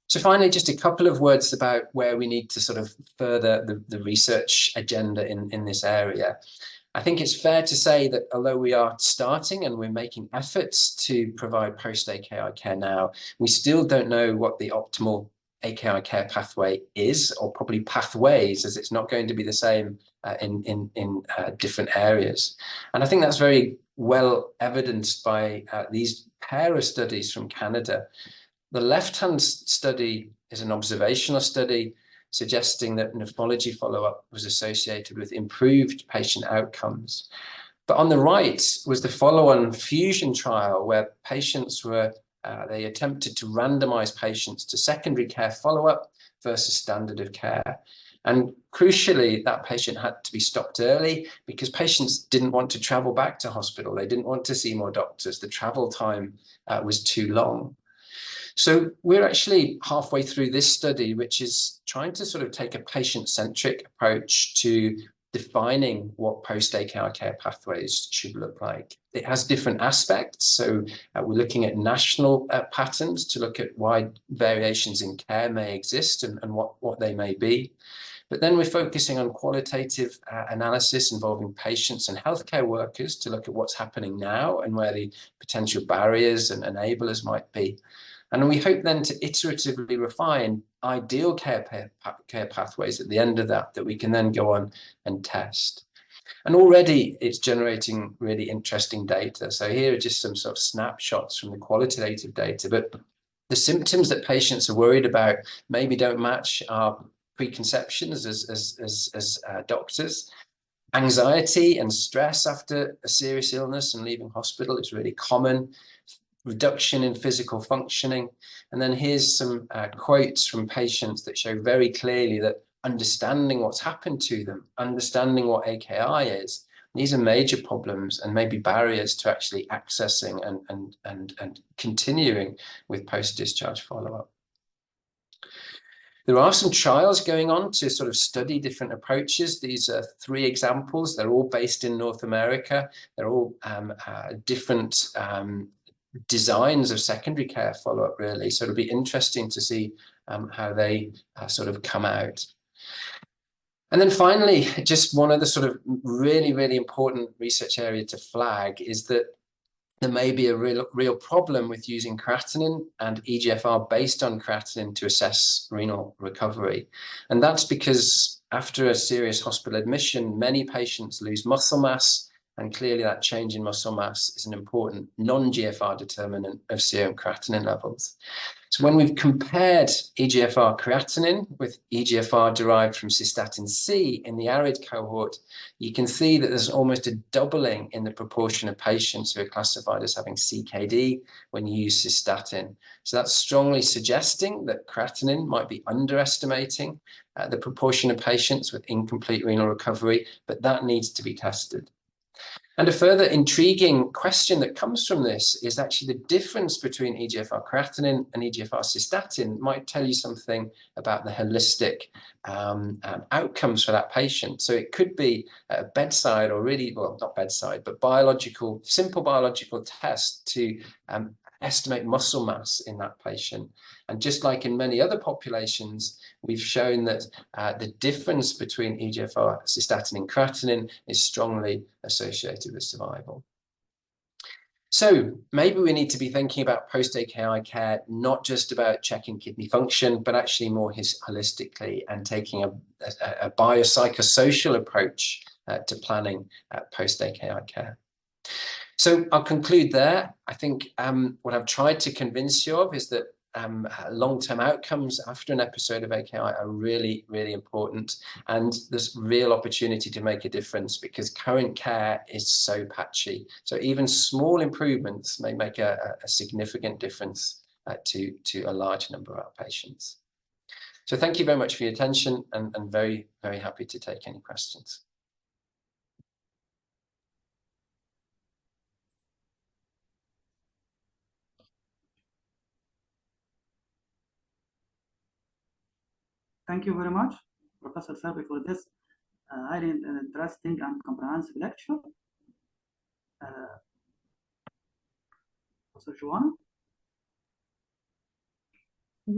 So finally, just a couple of words about where we need to sort of further the research agenda in this area. I think it's fair to say that although we are starting and we're making efforts to provide post-AKI care now, we still don't know what the optimal AKI care pathway is, or probably pathways, as it's not going to be the same in different areas. And I think that's very well evidenced by these pair of studies from Canada. The left-hand study is an observational study suggesting that nephrology follow-up was associated with improved patient outcomes. But on the right was the follow-on fusion trial, where patients were, they attempted to randomize patients to secondary care follow-up versus standard of care. And crucially, that patient had to be stopped early because patients didn't want to travel back to hospital. They didn't want to see more doctors. The travel time was too long. So we're actually halfway through this study, which is trying to sort of take a patient-centric approach to defining what post-AKI care pathways should look like. It has different aspects. So we're looking at national patterns to look at why variations in care may exist and what they may be. But then we're focusing on qualitative analysis involving patients and healthcare workers to look at what's happening now and where the potential barriers and enablers might be. And we hope then to iteratively refine ideal care pathways at the end of that we can then go on and test. And already it's generating really interesting data. So here are just some sort of snapshots from the qualitative data, but the symptoms that patients are worried about maybe don't match our preconceptions as doctors. Anxiety and stress after a serious illness and leaving hospital is really common. Reduction in physical functioning. And then here's some quotes from patients that show very clearly that understanding what's happened to them, understanding what AKI is, these are major problems and maybe barriers to actually accessing and continuing with post-discharge follow-up. There are some trials going on to sort of study different approaches. These are 3 examples. They're all based in North America. They're all different designs of secondary care follow-up, really. So it'll be interesting to see how they sort of come out. And then finally, just one other sort of really, really important research area to flag is that there may be a real problem with using creatinine and EGFR based on creatinine to assess renal recovery. And that's because after a serious hospital admission, many patients lose muscle mass, and clearly that change in muscle mass is an important non-GFR determinant of serum creatinine levels. So when we've compared EGFR creatinine with EGFR derived from cystatin C in the ARID cohort, you can see that there's almost a doubling in the proportion of patients who are classified as having CKD when you use cystatin. So that's strongly suggesting that creatinine might be underestimating the proportion of patients with incomplete renal recovery, but that needs to be tested. And a further intriguing question that comes from this is actually the difference between EGFR creatinine and EGFR cystatin might tell you something about the holistic outcomes for that patient. So it could be a bedside, or really, well, not bedside, but simple biological test to estimate muscle mass in that patient. And just like in many other populations, we've shown that the difference between EGFR, cystatin, and creatinine is strongly associated with survival. So maybe we need to be thinking about post-AKI care, not just about checking kidney function, but actually more holistically and taking a biopsychosocial approach to planning post-AKI care. So I'll conclude there. I think what I've tried to convince you of is that long-term outcomes after an episode of AKI are really, really important. And there's real opportunity to make a difference because current care is so patchy. So even small improvements may make a significant difference to a large number of our patients. So thank you very much for your attention, and very, very happy to take any questions. Thank you very much, Professor Serbi, for this highly interesting and comprehensive lecture. Professor Joanna?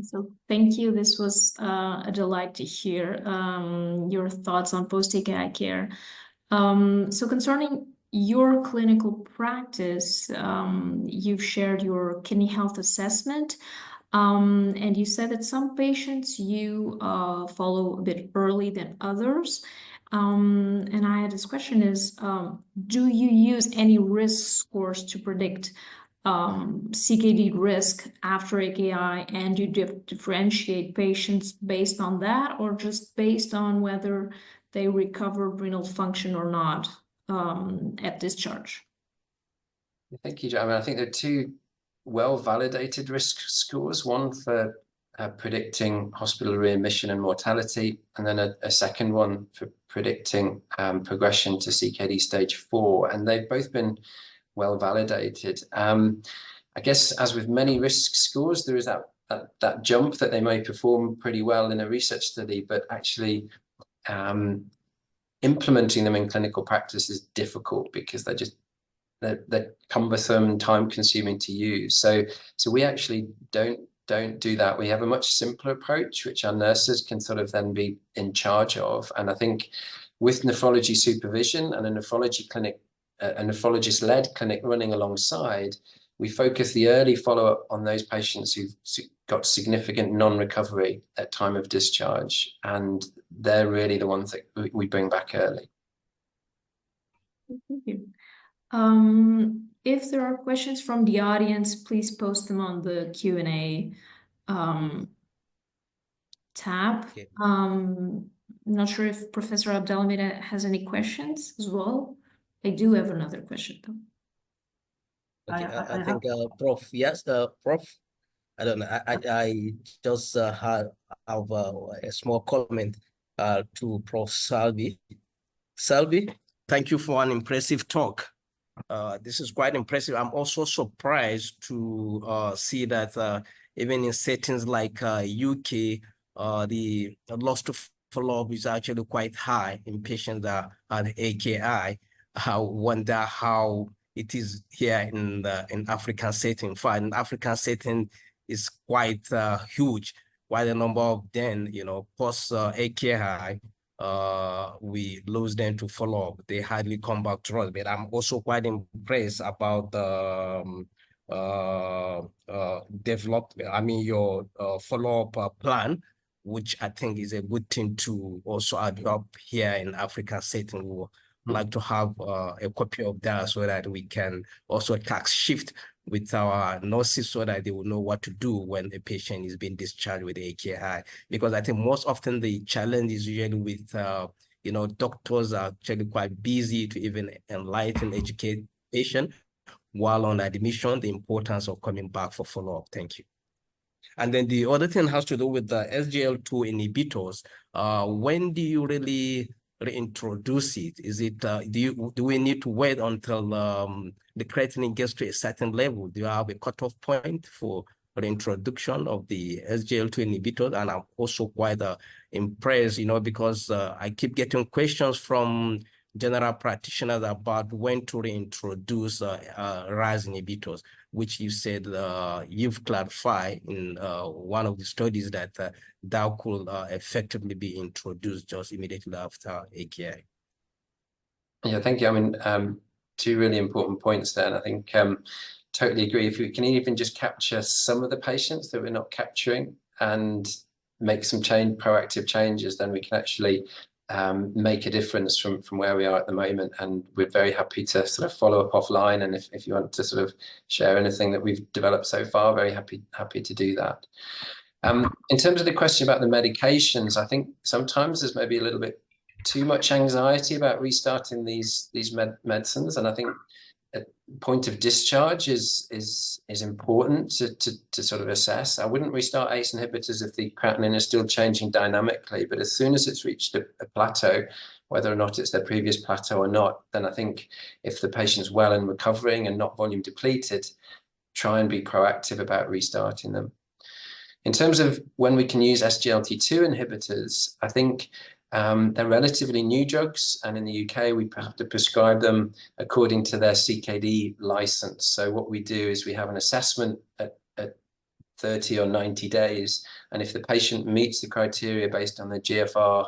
So thank you. This was a delight to hear your thoughts on post-AKI care. So concerning your clinical practice, you've shared your kidney health assessment. And you said that some patients you follow a bit early than others. And I had this question is, do you use any risk scores to predict CKD risk after AKI, and you differentiate patients based on that, or just based on whether they recover renal function or not at discharge? Thank you, Jo. I mean, I think there are two well-validated risk scores, one for predicting hospital readmission and mortality, and then a second one for predicting progression to CKD stage 4, and they've both been well validated. I guess, as with many risk scores, there is that jump that they may perform pretty well in a research study, but actually implementing them in clinical practice is difficult because they're cumbersome, time-consuming to use. So we actually don't do that. We have a much simpler approach, which our nurses can sort of then be in charge of. And I think with nephrology supervision and a nephrology clinic, a nephrologist-led clinic running alongside, we focus the early follow-up on those patients who've got significant non-recovery at time of discharge, and they're really the ones that we bring back early. Thank you. If there are questions from the audience, please post them on the Q&A tab. Okay. I'm not sure if Professor Abdelhamid has any questions as well. I do have another question though. Okay, I think Prof. Yes, Prof. I don't know. I just have a small comment to Prof. Salvi. Salvi, thank you for an impressive talk. This is quite impressive. I'm also surprised to see that even in settings like UK, the loss to follow-up is actually quite high in patients that have AKI. I wonder how it is here in the African setting. In fact, in African setting is quite huge. Quite a number of them, post AKI, we lose them to follow-up. They hardly come back to us. But I'm also quite impressed about the development. I mean, your follow-up plan, which I think is a good thing to also adopt here in African setting. We would like to have a copy of that so that we can also task shift with our nurses so that they will know what to do when a patient is being discharged with AKI. Because I think most often the challenge is usually with, doctors are actually quite busy to even enlighten, educate patient while on admission, the importance of coming back for follow-up. Thank you. And then the other thing has to do with the SGL2 inhibitors. When do you really reintroduce it? Is it do we need to wait until the creatinine gets to a certain level? Do you have a cutoff point for reintroduction of the SGL2 inhibitors? And I'm also quite impressed, because I keep getting questions from general practitioners about when to reintroduce RAS inhibitors, which you said you've clarified in one of the studies that that could effectively be introduced just immediately after AKI. Yeah, thank you. I mean, two really important points there. And I think totally agree. If we can even just capture some of the patients that we're not capturing and make some proactive changes, then we can actually make a difference from where we are at the moment. And we're very happy to sort of follow up offline. And if you want to sort of share anything that we've developed so far, very happy to do that. In terms of the question about the medications, I think sometimes there's maybe a little bit too much anxiety about restarting these medicines. And I think at point of discharge is important to sort of assess. I wouldn't restart ACE inhibitors if the creatinine is still changing dynamically, but as soon as it's reached a plateau, whether or not it's their previous plateau or not, then I think if the patient's well and recovering and not volume depleted, try and be proactive about restarting them. In terms of when we can use SGLT2 inhibitors, I think they're relatively new drugs, and in the UK, we have to prescribe them according to their CKD license. So what we do is we have an assessment at 30 or 90 days, and if the patient meets the criteria based on their GFR,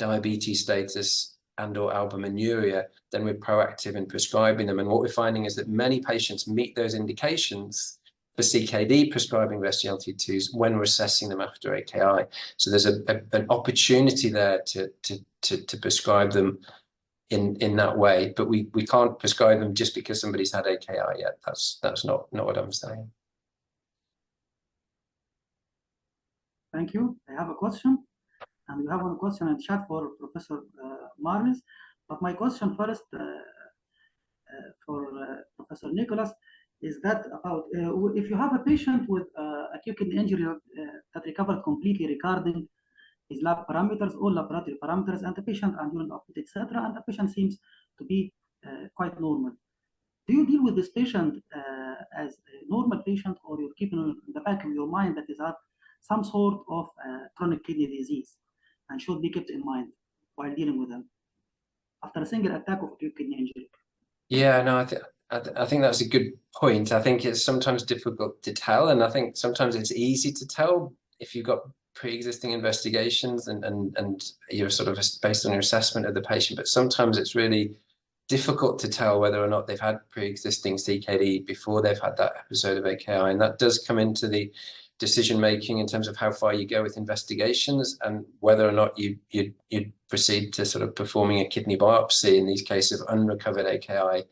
diabetes status, and/or albuminuria, then we're proactive in prescribing them. And what we're finding is that many patients meet those indications for CKD prescribing of SGLT2s when we're assessing them after AKI. So there's an opportunity there to prescribe them in that way, but we can't prescribe them just because somebody's had AKI yet. That's not what I'm saying. Thank you. I have a question, and we have one question in chat for Professor Marlis. But my question first for Professor Nicholas is that about if you have a patient with acute kidney injury that recovered completely regarding his lab parameters, all laboratory parameters, and the patient and urine output, etc., and the patient seems to be quite normal. Do you deal with this patient as a normal patient, or you're keeping in the back of your mind that is at some sort of chronic kidney disease and should be kept in mind while dealing with them after a single attack of acute kidney injury? Yeah, no, I think that's a good point. I think it's sometimes difficult to tell, and I think sometimes it's easy to tell if you've got pre-existing investigations and you're sort of based on your assessment of the patient, but sometimes it's really difficult to tell whether or not they've had pre-existing CKD before they've had that episode of AKI, and that does come into the decision making in terms of how far you go with investigations and whether or not you proceed to sort of performing a kidney biopsy in these cases of unrecovered AKI,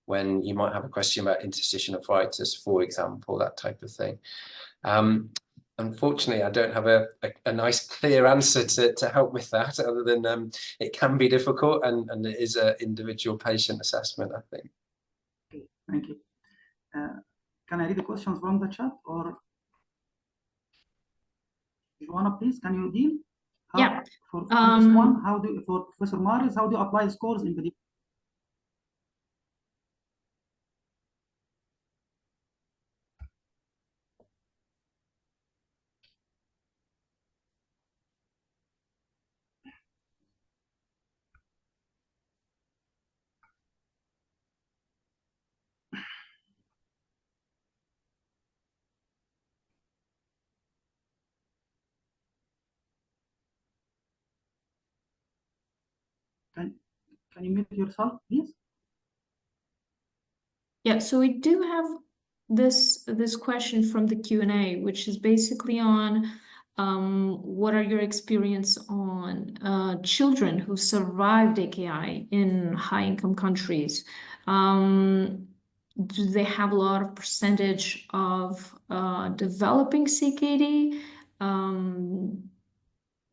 when you might have a question about interstitial nephritis, for example, that type of thing. Unfortunately, I don't have a nice clear answer to help with that, other than it can be difficult and it is an individual patient assessment, I think. Okay, thank you. Can I read the questions from the chat, or Joanna, please, can you deal? Yeah. For this one, for Professor Maris, how do you apply scores in the Can you mute yourself, please? Yeah, so we do have this question from the Q&A, which is basically on what are your experience on children who survived AKI in high-income countries? Do they have a lot of percentage of developing CKD?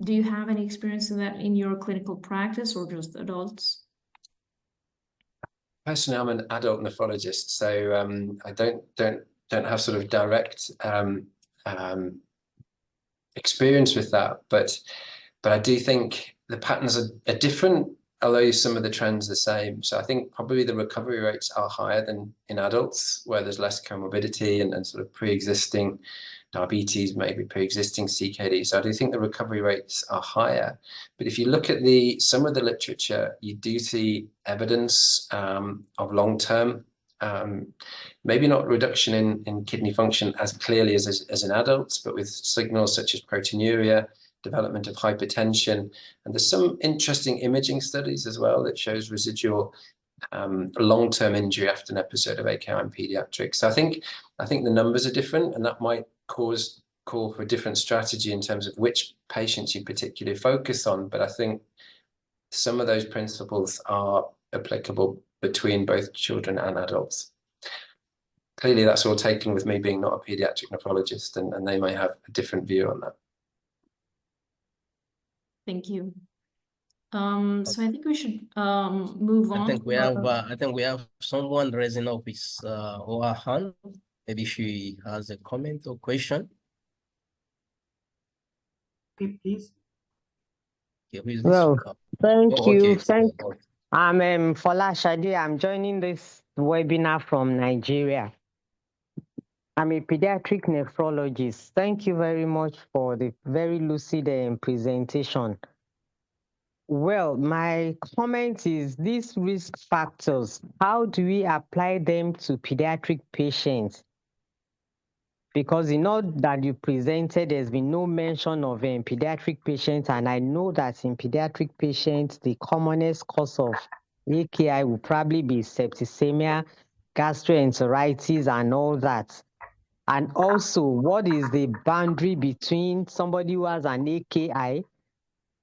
Do you have any experience in that in your clinical practice, or just adults? Personally, I'm an adult nephrologist, so I don't have sort of direct experience with that, but I do think the patterns are different, although some of the trends are the same. So I think probably the recovery rates are higher than in adults, where there's less comorbidity and sort of pre-existing diabetes, maybe pre-existing CKD. So I do think the recovery rates are higher. But if you look at some of the literature, you do see evidence of long-term, maybe not reduction in kidney function as clearly as in adults, but with signals such as proteinuria, development of hypertension. And there's some interesting imaging studies as well that shows residual long-term injury after an episode of AKI in pediatrics. So I think the numbers are different, and that might call for a different strategy in terms of which patients you particularly focus on. But I think some of those principles are applicable between both children and adults. Clearly, that's all taken with me being not a pediatric nephrologist, and they may have a different view on that. Thank you. So I think we should move on. I think we have someone raising up his or her hand. Maybe she has a comment or question. Okay, please. Yeah, who is this? Well, thank you. Okay. I'm Fola Shadi. I'm joining this webinar from Nigeria. I'm a pediatric nephrologist. Thank you very much for the very lucid presentation. Well, my comment is these risk factors, how do we apply them to pediatric patients? Because you know that you presented, there's been no mention of pediatric patients, and I know that in pediatric patients, the commonest cause of AKI will probably be septicemia, gastroenteritis, and all that. And also, what is the boundary between somebody who has an AKI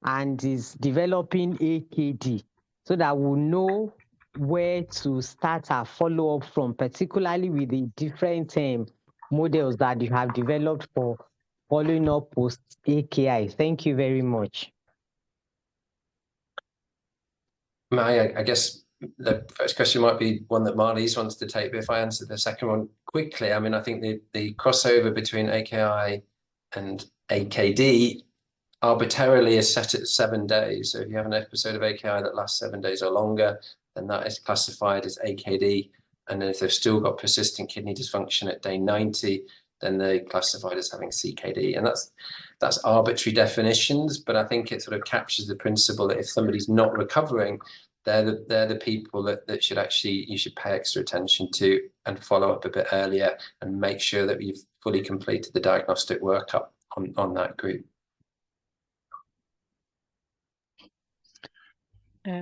and is developing AKD, so that we'll know where to start our follow-up from, particularly with the different models that you have developed for following up post-AKI. Thank you very much. I guess the first question might be one that Marlies wants to take, but if I answer the second one quickly, I mean, I think the crossover between AKI and AKD arbitrarily is set at 7 days. So if you have an episode of AKI that lasts 7 days or longer, then that is classified as AKD. And then if they've still got persistent kidney dysfunction at day 90, then they're classified as having CKD. And that's arbitrary definitions, but I think it sort of captures the principle that if somebody's not recovering, they're the people that should actually, you should pay extra attention to and follow up a bit earlier and make sure that you've fully completed the diagnostic workup on that group.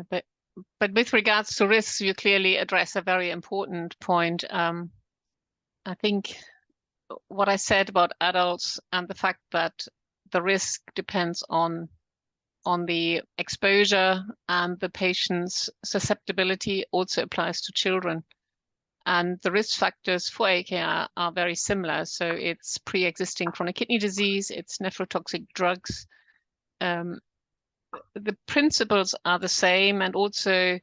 But with regards to risks, you clearly address a very important point. I think what I said about adults and the fact that the risk depends on the exposure and the patient's susceptibility also applies to children. And the risk factors for AKI are very similar. So it's pre-existing chronic kidney disease, it's nephrotoxic drugs. The principles are the same, and also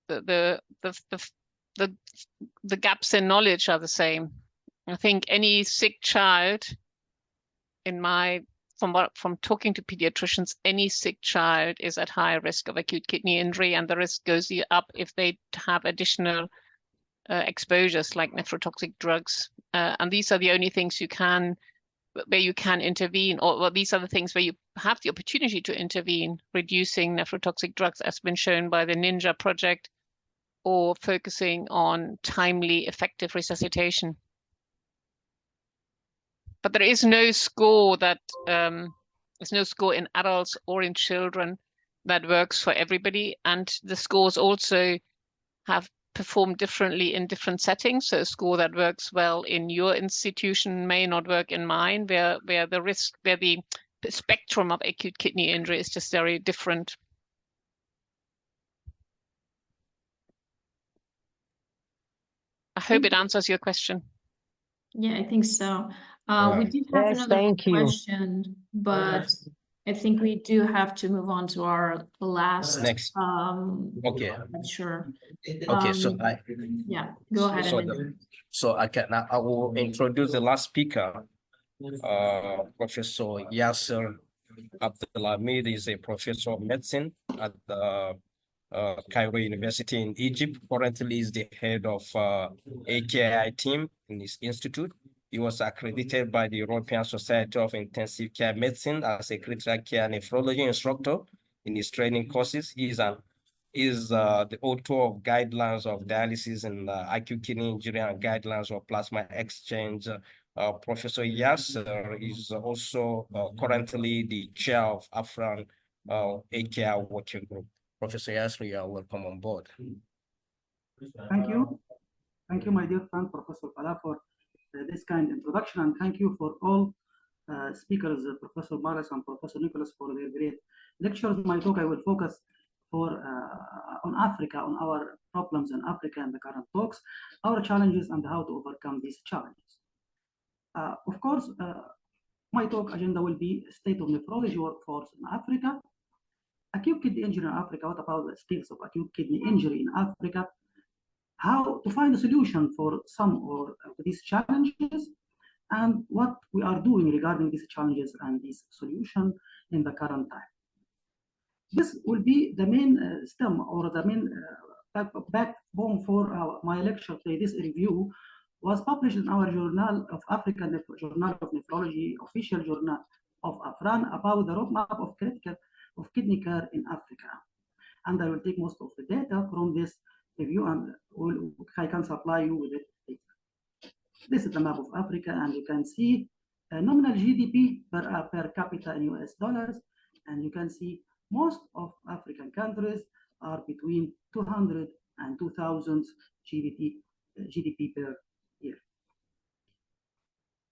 the gaps in knowledge are the same. I think any sick child, from talking to pediatricians, any sick child is at high risk of acute kidney injury, and the risk goes up if they have additional exposures like nephrotoxic drugs. And these are the only things where you can intervene, or well, these are the things where you have the opportunity to intervene, reducing nephrotoxic drugs as been shown by the NINJA project, or focusing on timely, effective resuscitation. But there is no score there's no score in adults or in children that works for everybody. And the scores also have performed differently in different settings. So a score that works well in your institution may not work in mine, where the spectrum of acute kidney injury is just very different. I hope it answers your question. Yeah, I think so. We did have another question, but I think we do have to move on to our last next. Okay. Sure. Okay, so yeah, go ahead. I will introduce the last speaker. Professor Yasser Abdelhamid is a professor of medicine at the Cairo University in Egypt. Currently is the head of AKI team in his institute. He was accredited by the European Society of Intensive Care Medicine as a critical care nephrology instructor in his training courses. He is the author of guidelines of dialysis and acute kidney injury and guidelines of plasma exchange. Professor Yasser is also currently the chair of AFRAN AKI working group. Professor Yasser, you are welcome on board. Thank you. Thank you, my dear friend, Professor Bala, for this kind introduction, and thank you for all speakers, Professor Maris and Professor Nicholas, for their great lectures. My talk, I will focus on Africa, on our problems in Africa and the current talks, our challenges, and how to overcome these challenges. Of course, my talk agenda will be state of nephrology workforce in Africa, acute kidney injury in Africa. What about the states of acute kidney injury in Africa? How to find a solution for some of these challenges, and what we are doing regarding these challenges and this solution in the current time. This will be the main stem or the main backbone for my lecture today. This review was published in our Journal of African Journal of Nephrology, official journal of AFRAN, about the roadmap of kidney care in Africa. And I will take most of the data from this review, and I can supply you with it. This is the map of Africa, and you can see nominal GDP per capita in US dollars, and you can see most of African countries are between 200 and 2000 GDP per year.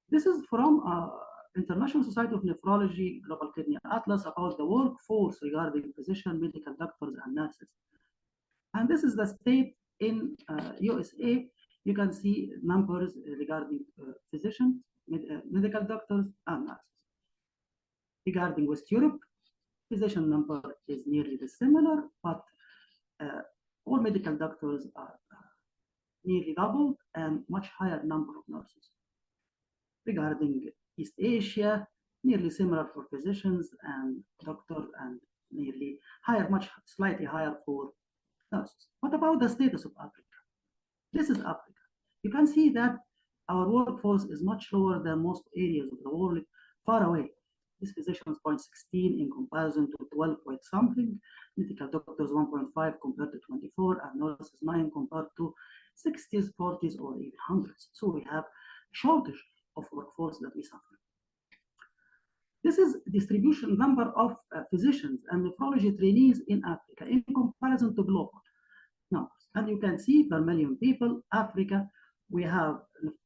This is from International Society of Nephrology Global Kidney Atlas about the workforce regarding physician, medical doctors, and nurses. And this is the state in USA. You can see numbers regarding physicians, medical doctors, and nurses. Regarding West Europe, physician number is nearly similar, but all medical doctors are nearly doubled and much higher number of nurses. Regarding East Asia, nearly similar for physicians and doctors, and nearly higher, slightly higher for nurses. What about the status of Africa? This is Africa. You can see that our workforce is much lower than most areas of the world, far away. This physicians 0.16 in comparison to 12 point something, medical doctors 1.5 compared to 24, and nurses 9 compared to 60s, 40s, or even 100s. So we have shortage of workforce that we suffer. This is distribution number of physicians and nephrology trainees in Africa in comparison to global numbers. And you can see per million people, Africa, we have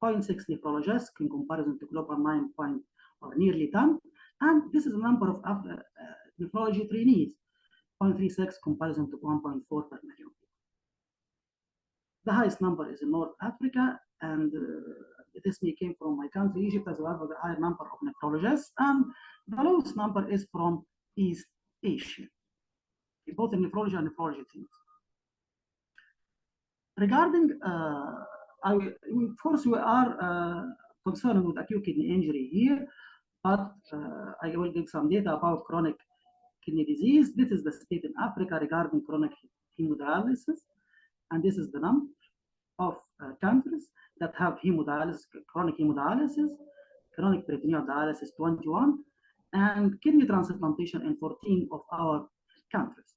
0.6 nephrologists in comparison to global 9 point or nearly 10. And this is the number of nephrology trainees, 0.36 comparison to 1.4 per million people. The highest number is in North Africa, and this may came from my country, Egypt, as well, with a higher number of nephrologists, and the lowest number is from East Asia, both in nephrology and nephrology teams. Regarding, of course, we are concerned with acute kidney injury here, but I will give some data about chronic kidney disease. This is the state in Africa regarding chronic hemodialysis, and this is the number of countries that have hemodialysis, chronic hemodialysis, chronic peritoneal dialysis 21, and kidney transplantation in 14 of our countries.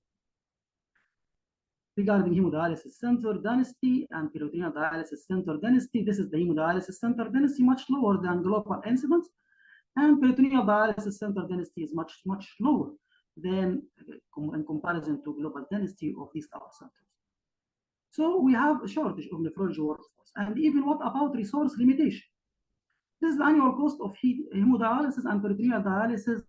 Regarding hemodialysis center density and peritoneal dialysis center density, this is the hemodialysis center density, much lower than global incidence, and peritoneal dialysis center density is much lower than in comparison to global density of these our centers. So we have a shortage of nephrology workforce. And even what about resource limitation? This is the annual cost of hemodialysis and peritoneal dialysis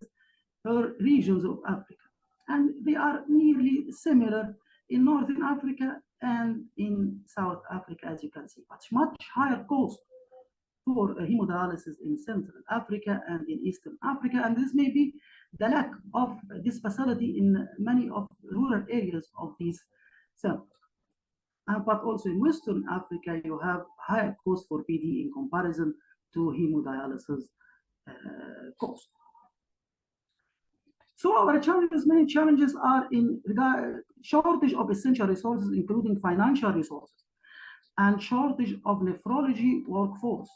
per regions of Africa. And they are nearly similar in Northern Africa and in South Africa, as you can see, but much higher cost for hemodialysis in Central Africa and in Eastern Africa. And this may be the lack of this facility in many of rural areas of these centers. But also in Western Africa, you have higher cost for PD in comparison to hemodialysis cost. So our challenges, many challenges are in regard shortage of essential resources, including financial resources, and shortage of nephrology workforce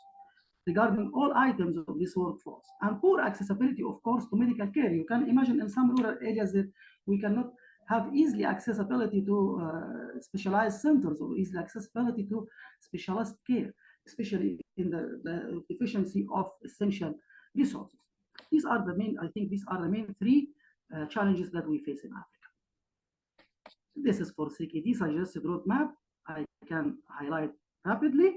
regarding all items of this workforce, and poor accessibility, of course, to medical care. You can imagine in some rural areas that we cannot have easily accessibility to specialized centers or easily accessibility to specialized care, especially in the deficiency of essential resources. These are the main, I think these are the main three challenges that we face in Africa. This is for CKD suggested roadmap. I can highlight rapidly,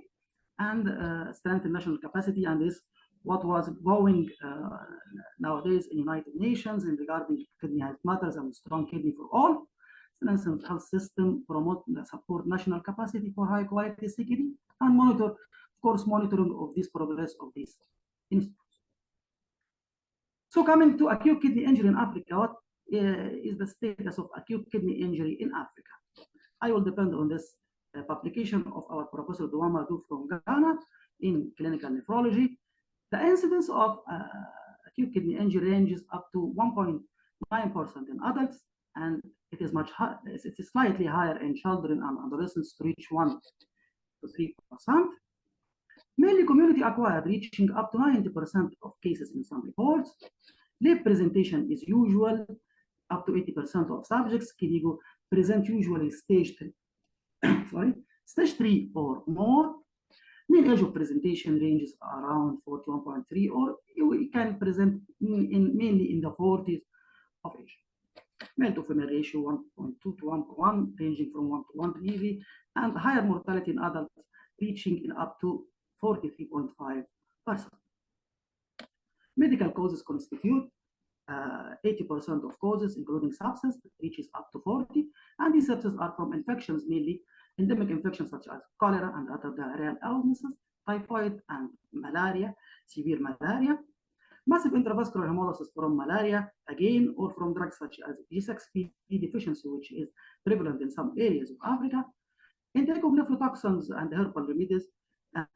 and strengthen national capacity, and this what was going nowadays in United Nations in regarding kidney health matters and strong kidney for all, strengthen health system, promote and support national capacity for high quality CKD, and monitor, of course, monitoring of this progress of these institutes. So coming to acute kidney injury in Africa, what is the status of acute kidney injury in Africa? I will depend on this publication of our Professor Duama Du from Ghana in clinical nephrology. The incidence of acute kidney injury ranges up to 1.9% in adults, and it is much higher. It is slightly higher in children and adolescents to reach 1 to 3%. Mainly community acquired, reaching up to 90% of cases in some reports. Late presentation is usual. Up to 80% of subjects present usually stage 3 or more. Mean age of presentation ranges around 41.3, or we can present mainly in the 40s of age. Male to female ratio 1.2 to 1.1, ranging from 1 to 1 to EV, and higher mortality in adults reaching in up to 43.5%. Medical causes constitute 80% of causes, including sepsis, reaches up to 40%, and these sepsis are from infections, mainly endemic infections such as cholera and other diarrheal illnesses, typhoid and malaria, severe malaria, massive intravascular hemolysis from malaria, again, or from drugs such as G6PD deficiency, which is prevalent in some areas of Africa, intake of nephrotoxins and herbal remedies,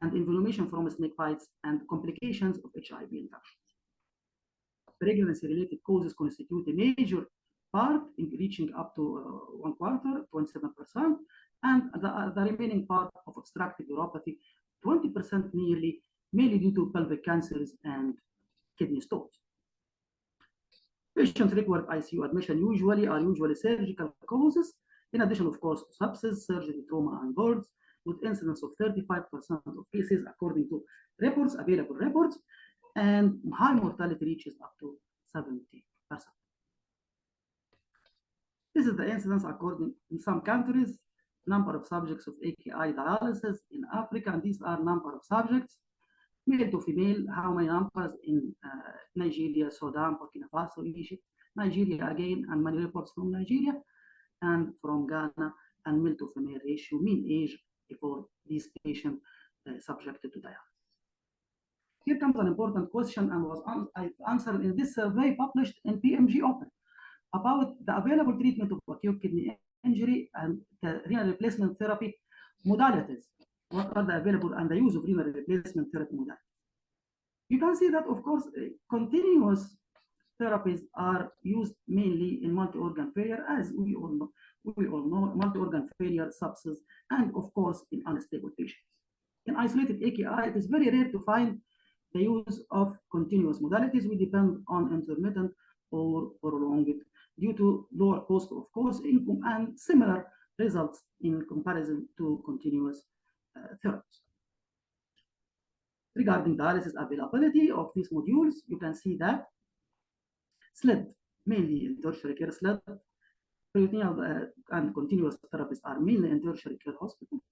and inflammation from snake bites, and complications of HIV infections. Pregnancy-related causes constitute a major part, in reaching up to 1/4, 27%, and the remaining part of obstructive uropathy, 20% nearly, mainly due to pelvic cancers and kidney stones. Patients require ICU admission usually surgical causes, in addition, of course, to sepsis, surgery, trauma, and burns, with incidence of 35% of cases according to available reports, and high mortality reaches up to 70%. This is the incidence according in some countries, number of subjects of AKI dialysis in Africa, and these are number of subjects, male to female, how many numbers in Nigeria, Sudan, Burkina Faso, Egypt, Nigeria again, and many reports from Nigeria, and from Ghana, and male to female ratio, mean age before these patients subjected to dialysis. Here comes an important question, and was answered in this survey published in PMG Open about the available treatment of acute kidney injury and the renal replacement therapy modalities. What are the available and the use of renal replacement therapy modalities? You can see that, of course, continuous therapies are used mainly in multi-organ failure, as we all know, multi-organ failure, sepsis, and of course in unstable patients. In isolated AKI, it is very rare to find the use of continuous modalities. We depend on intermittent or prolonged due to lower cost of course income and similar results in comparison to continuous therapies. Regarding dialysis availability of these modules, you can see that SLED, mainly in tertiary care SLED, peritoneal and continuous therapies are mainly in tertiary care hospitals,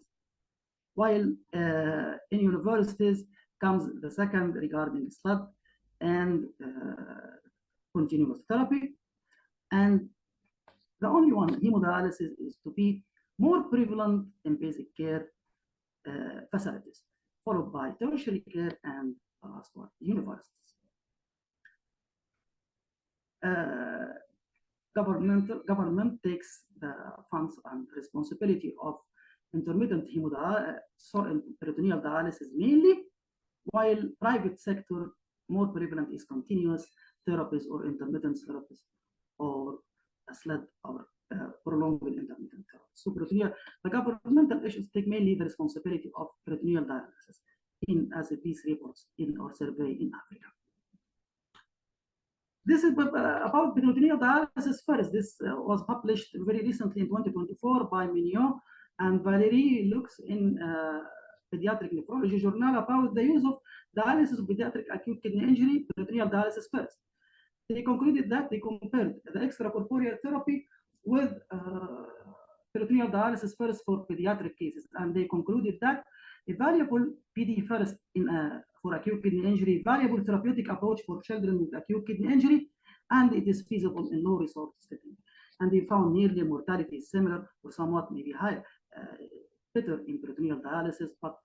while in universities comes the second regarding SLED and continuous therapy. And the only one, hemodialysis, is to be more prevalent in basic care facilities, followed by tertiary care and last one, universities. Government takes the funds and responsibility of intermittent peritoneal dialysis mainly, while private sector more prevalent is continuous therapies or intermittent therapies or SLED or prolonged intermittent therapy. So peritoneal, the governmental issues take mainly the responsibility of peritoneal dialysis as these reports in our survey in Africa. This is about peritoneal dialysis first. This was published very recently in 2024 by Mignot and Valérie Lux in Pediatric Nephrology Journal about the use of dialysis of pediatric acute kidney injury, peritoneal dialysis first. They concluded that they compared the extracorporeal therapy with peritoneal dialysis first for pediatric cases, and they concluded that a valuable PD first for acute kidney injury, valuable therapeutic approach for children with acute kidney injury, and it is feasible in low resource setting. And they found nearly mortality is similar or somewhat maybe higher, better in peritoneal dialysis, but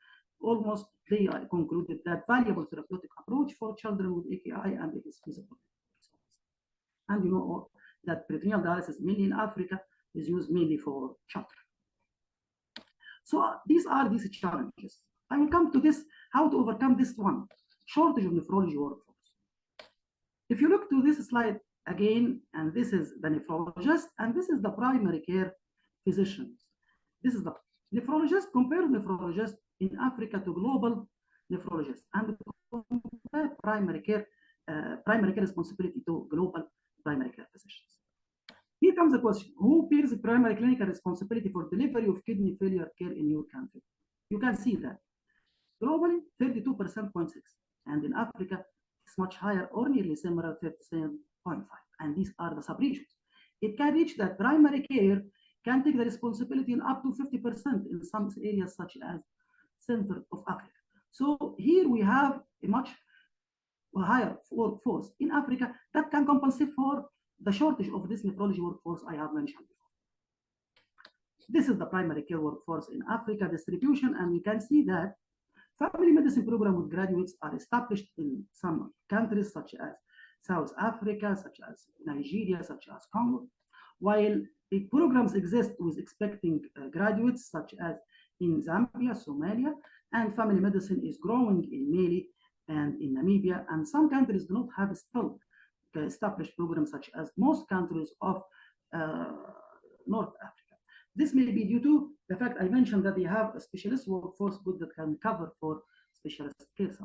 almost they concluded that valuable therapeutic approach for children with AKI, and it is feasible. And you know that peritoneal dialysis, mainly in Africa, is used mainly for children. So these are these challenges. I will come to this, how to overcome this one, shortage of nephrology workforce. If you look to this slide again, and this is the nephrologist, and this is the primary care physicians. This is the nephrologist, compare nephrologist in Africa to global nephrologists, and compare primary care responsibility to global primary care physicians. Here comes the question, who bears the primary clinical responsibility for delivery of kidney failure care in your country? You can see that. Globally, 32.6%, and in Africa, it's much higher or nearly similar, 37.5%, and these are the sub-regions. It can reach that primary care can take the responsibility in up to 50% in some areas such as center of Africa. So here we have a much or higher workforce in Africa that can compensate for the shortage of this nephrology workforce I have mentioned before. This is the primary care workforce in Africa distribution, and we can see that family medicine program with graduates are established in some countries such as South Africa, such as Nigeria, such as Congo, while the programs exist with expecting graduates such as in Zambia, Somalia, and family medicine is growing in Mali and in Namibia, and some countries do not have still established programs such as most countries of North Africa. This may be due to the fact I mentioned that they have a specialist workforce good that can cover for specialist care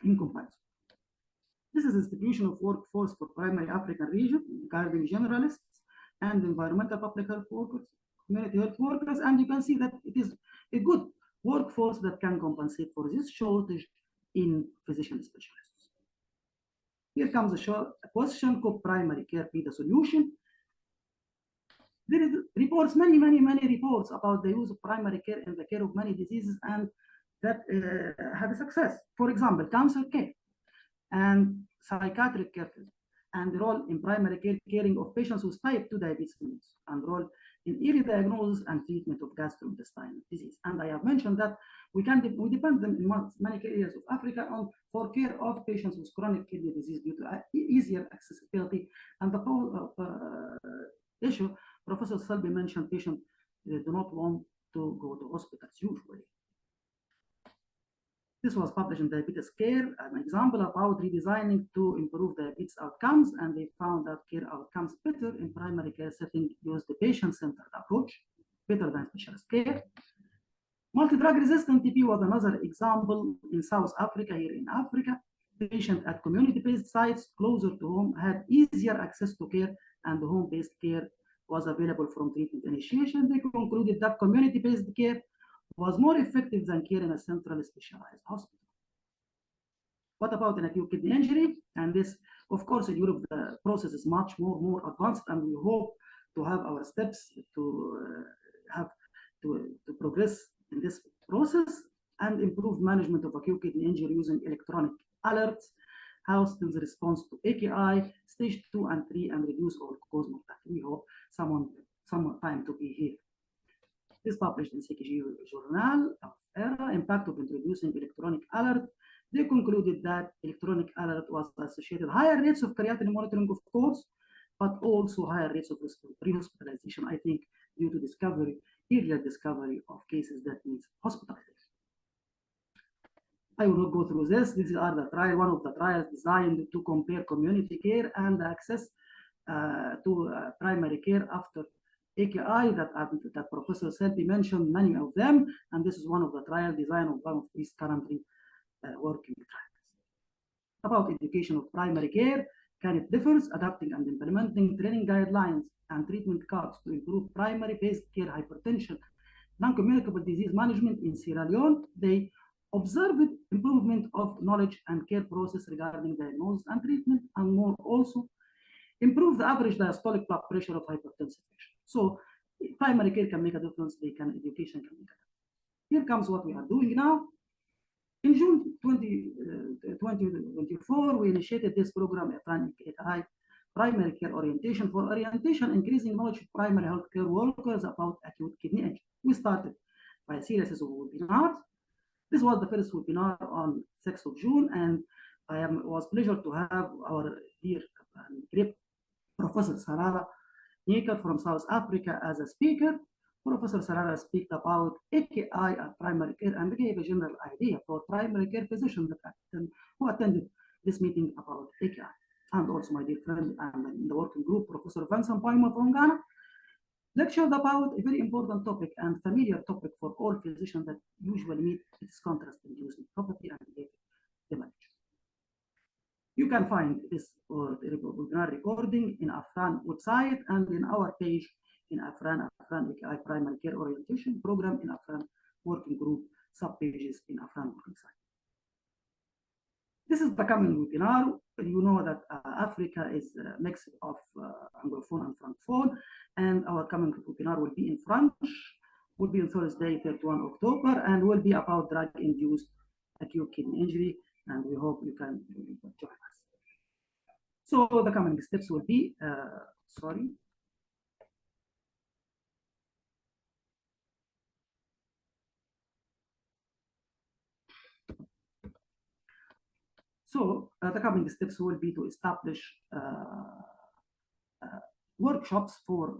in comparison. This is distribution of workforce for primary African region regarding generalists and environmental public health workers, community health workers, and you can see that it is a good workforce that can compensate for this shortage in physician specialists. Here comes a question: could primary care be the solution? There is reports, many reports about the use of primary care in the care of many diseases and that have a success. For example, cancer care and psychiatric care and the role in primary care caring of patients with type 2 diabetes and role in early diagnosis and treatment of gastrointestinal disease. And I have mentioned that we depend in many areas of Africa for care of patients with chronic kidney disease due to easier accessibility. And the whole issue, Professor Selby mentioned, patients do not want to go to hospitals usually. This was published in Diabetes Care, an example about redesigning to improve diabetes outcomes, and they found that care outcomes better in primary care setting use the patient-centered approach, better than specialist care. Multi-drug resistant TB was another example in South Africa, here in Africa. Patients at community-based sites closer to home had easier access to care, and the home-based care was available from treatment initiation. They concluded that community-based care was more effective than care in a centrally specialized hospital. What about an acute kidney injury? And this, of course, in Europe, the process is much more advanced, and we hope to have our steps to progress in this process and improve management of acute kidney injury using electronic alerts, hospital's response to AKI, stage 2 and 3, and reduce all-cause mortality. We hope some time to be here. This published in CKG Journal of ERA, impact of introducing electronic alert. They concluded that electronic alert was associated with higher rates of creatinine monitoring, of course, but also higher rates of pre-hospitalization, I think, due to earlier discovery of cases that need hospitalization. I will not go through this. These are one of the trials designed to compare community care and access to primary care after AKI that Professor Selby mentioned, many of them, and this is one of the trial design of one of these currently working trials. About education of primary care, can it differs, adapting and implementing training guidelines and treatment cards to improve primary-based care hypertension, non-communicable disease management in Sierra Leone. They observed improvement of knowledge and care process regarding diagnosis and treatment, and more also improve the average diastolic blood pressure of hypertensive patients. So primary care can make a difference, education can make a difference. Here comes what we are doing now. In June 2024, we initiated this program, AFRAN primary care orientation for orientation, increasing knowledge of primary healthcare workers about acute kidney injury. We started by a series of webinars. This was the first webinar on 6th of June, and it was a pleasure to have our dear and great Professor Sarara Nika from South Africa as a speaker. Professor Sarara spoke about AKI and primary care and gave a general idea for primary care physicians who attended this meeting about AKI. And also my dear friend and in the working group, Professor Vincent Paima from Ghana, lectured about a very important topic and familiar topic for all physicians that usually meet its contrast-induced nephropathy and damage. You can find this webinar recording in AFRAN website and in our page in AFRAN AKI Primary Care Orientation Program in AFRAN Working Group sub-pages in AFRAN working site. This is the coming webinar. You know that Africa is a mix of Anglophone and Francophone, and our coming webinar will be in French, will be on Thursday, 31 October, and will be about drug-induced acute kidney injury and we hope you can join us. So the coming steps will be, sorry. So the coming steps will be to establish workshops for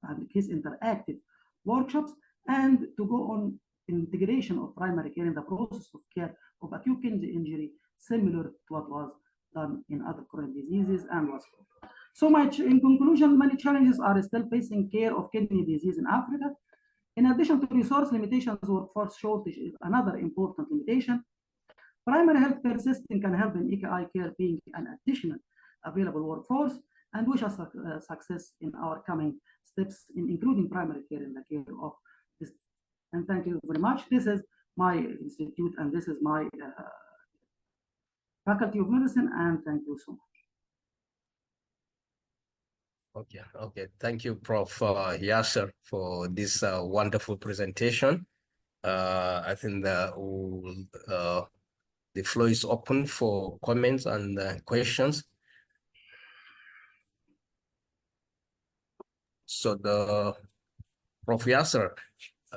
and case interactive workshops, and to go on integration of primary care in the process of care of acute kidney injury, similar to what was done in other chronic diseases and was. So in conclusion, many challenges are still facing care of kidney disease in Africa. In addition to resource limitations, workforce shortage is another important limitation. Primary healthcare system can help in AKI care being an additional available workforce, and wish us success in our coming steps in including primary care in the care of this. And thank you very much. This is my institute, and this is my faculty of medicine, and thank you so much. Okay. Thank you, Prof. Yasser, for this wonderful presentation. I think that the floor is open for comments and questions. So Prof. Yasser,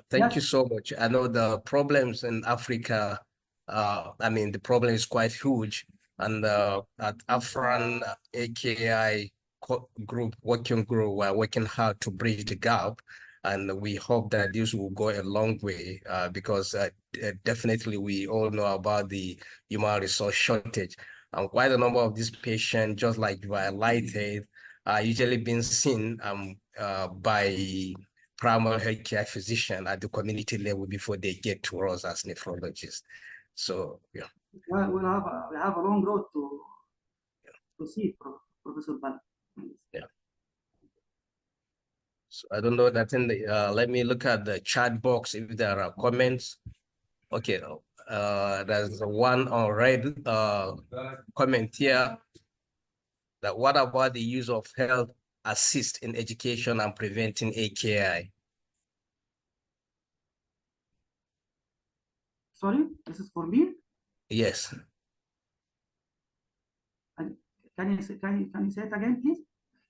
thank you so much. I know the problems in Africa, I mean, the problem is quite huge. And at AFRAN, AKI group, working group, we're working hard to bridge the gap. And we hope that this will go a long way because definitely we all know about the human resource shortage. And quite a number of these patients, just like you highlighted, are usually being seen by primary healthcare physician at the community level before they get to us as nephrologists. So yeah. Well, we have a long road to see, Professor Bala. Yeah. So I don't know that in the let me look at the chat box if there are comments. Okay, there's one already comment here. That what about the use of health assist in education and preventing AKI? Sorry, this is for me? Yes. Can you say it again, please?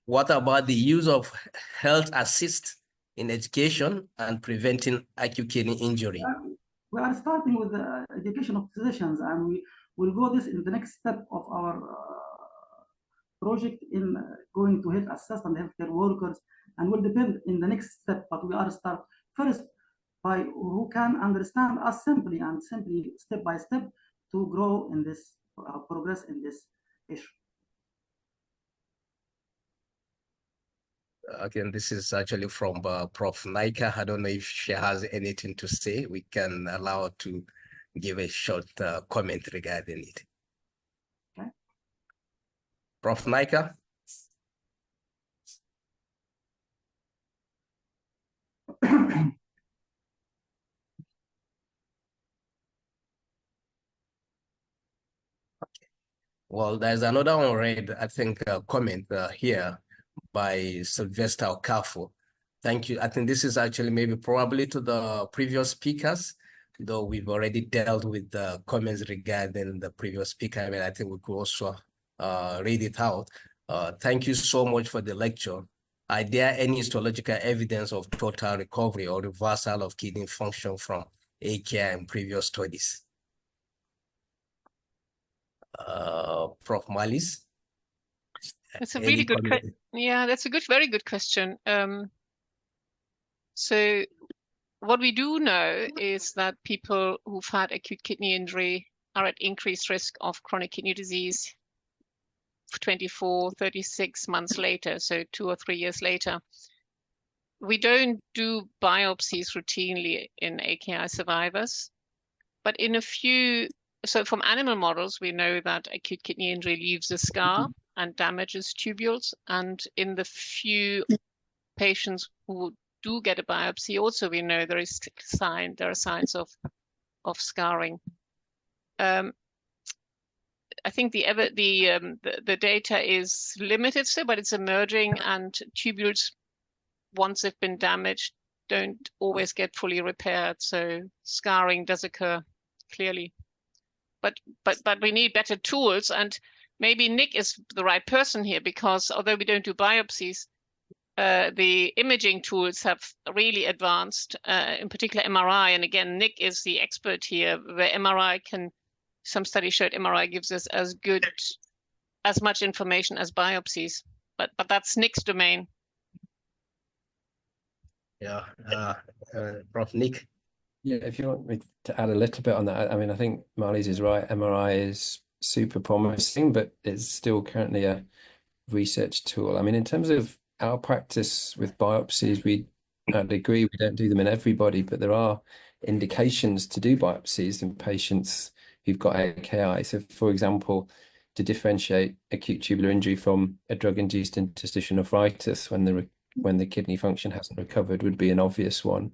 What about the use of health assist in education and preventing acute kidney injury? We are starting with the education of physicians, and we will go this in the next step of our project in going to health assist and healthcare workers, and will depend in the next step. But we are start first by who can understand us simply step by step to grow in this progress in this issue. Again, this is actually from Prof. Naika. I don't know if she has anything to say. We can allow her to give a short comment regarding it. Okay. Prof. Naika? Well, there's another one read, I think, comment here by Sylvester Okafor. Thank you. I think this is actually maybe probably to the previous speakers, though we've already dealt with the comments regarding the previous speaker. I mean, I think we could also read it out. Thank you so much for the lecture. Are there any histological evidence of total recovery or reversal of kidney function from AKI in previous studies? Prof. Malis? That's a really good question. Yeah, that's a very good question. So what we do know is that people who've had acute kidney injury are at increased risk of chronic kidney disease 24, 36 months later, so 2 or 3 years later. We don't do biopsies routinely in AKI survivors, but in a few, so from animal models, we know that acute kidney injury leaves a scar and damages tubules. And in the few patients who do get a biopsy, also we know there are signs of scarring. I think the data is limited, but it's emerging, and tubules, once they've been damaged, don't always get fully repaired. So scarring does occur clearly. But we need better tools, and maybe Nick is the right person here, because although we don't do biopsies, the imaging tools have really advanced, in particular MRI. And again, Nick is the expert here, where MRI can, some studies showed MRI gives us as much information as biopsies, but that's Nick's domain. Yeah, Prof. Nick. Yeah, if you want me to add a little bit on that, I mean, I think Marlies is right. MRI is super promising, but it's still currently a research tool. I mean, in terms of our practice with biopsies, I'd agree we don't do them in everybody, but there are indications to do biopsies in patients who've got AKI. So, for example, to differentiate acute tubular injury from a drug-induced interstitial nephritis when the kidney function hasn't recovered would be an obvious one.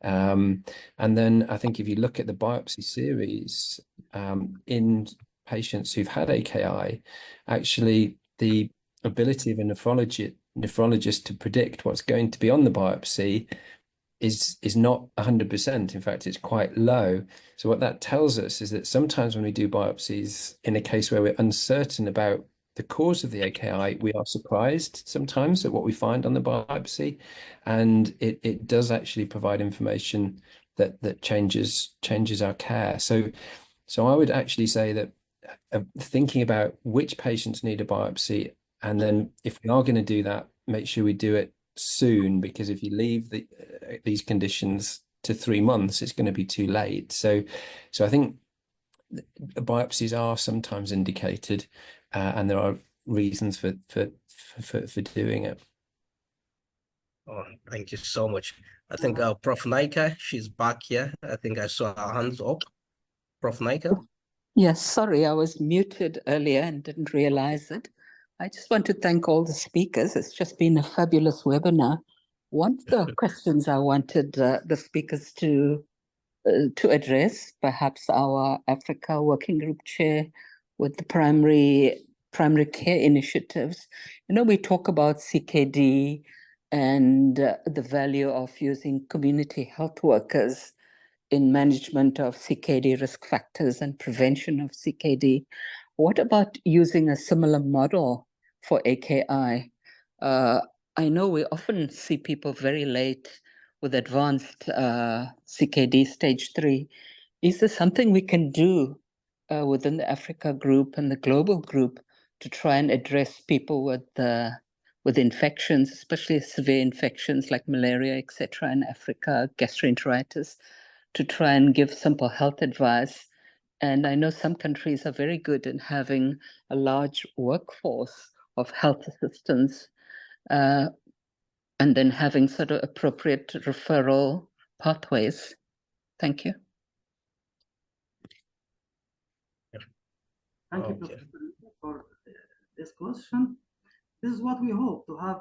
And then I think if you look at the biopsy series in patients who've had AKI, actually the ability of a nephrologist to predict what's going to be on the biopsy is not 100%. In fact, it's quite low. So what that tells us is that sometimes when we do biopsies in a case where we're uncertain about the cause of the AKI, we are surprised sometimes at what we find on the biopsy, and it does actually provide information that changes our care. So I would actually say that thinking about which patients need a biopsy, and then if we are going to do that, make sure we do it soon, because if you leave these conditions to 3 months, it's going to be too late. So I think biopsies are sometimes indicated, and there are reasons for doing it. Oh, thank you so much. I think Prof. Naika, she's back here. I think I saw her hands up. Prof. Naika? Yes, sorry, I was muted earlier and didn't realize it. I just want to thank all the speakers. It's just been a fabulous webinar. One of the questions I wanted the speakers to address, perhaps our Africa Working Group Chair with the primary care initiatives. You know, we talk about CKD and the value of using community health workers in management of CKD risk factors and prevention of CKD. What about using a similar model for AKI? I know we often see people very late with advanced CKD stage 3. Is there something we can do within the Africa group and the global group to try and address people with infections, especially severe infections like malaria, etc., in Africa, gastroenteritis, to try and give simple health advice? And I know some countries are very good in having a large workforce of health assistants, and then having sort of appropriate referral pathways. Thank you. Thank you, Professor, for this question. This is what we hope to have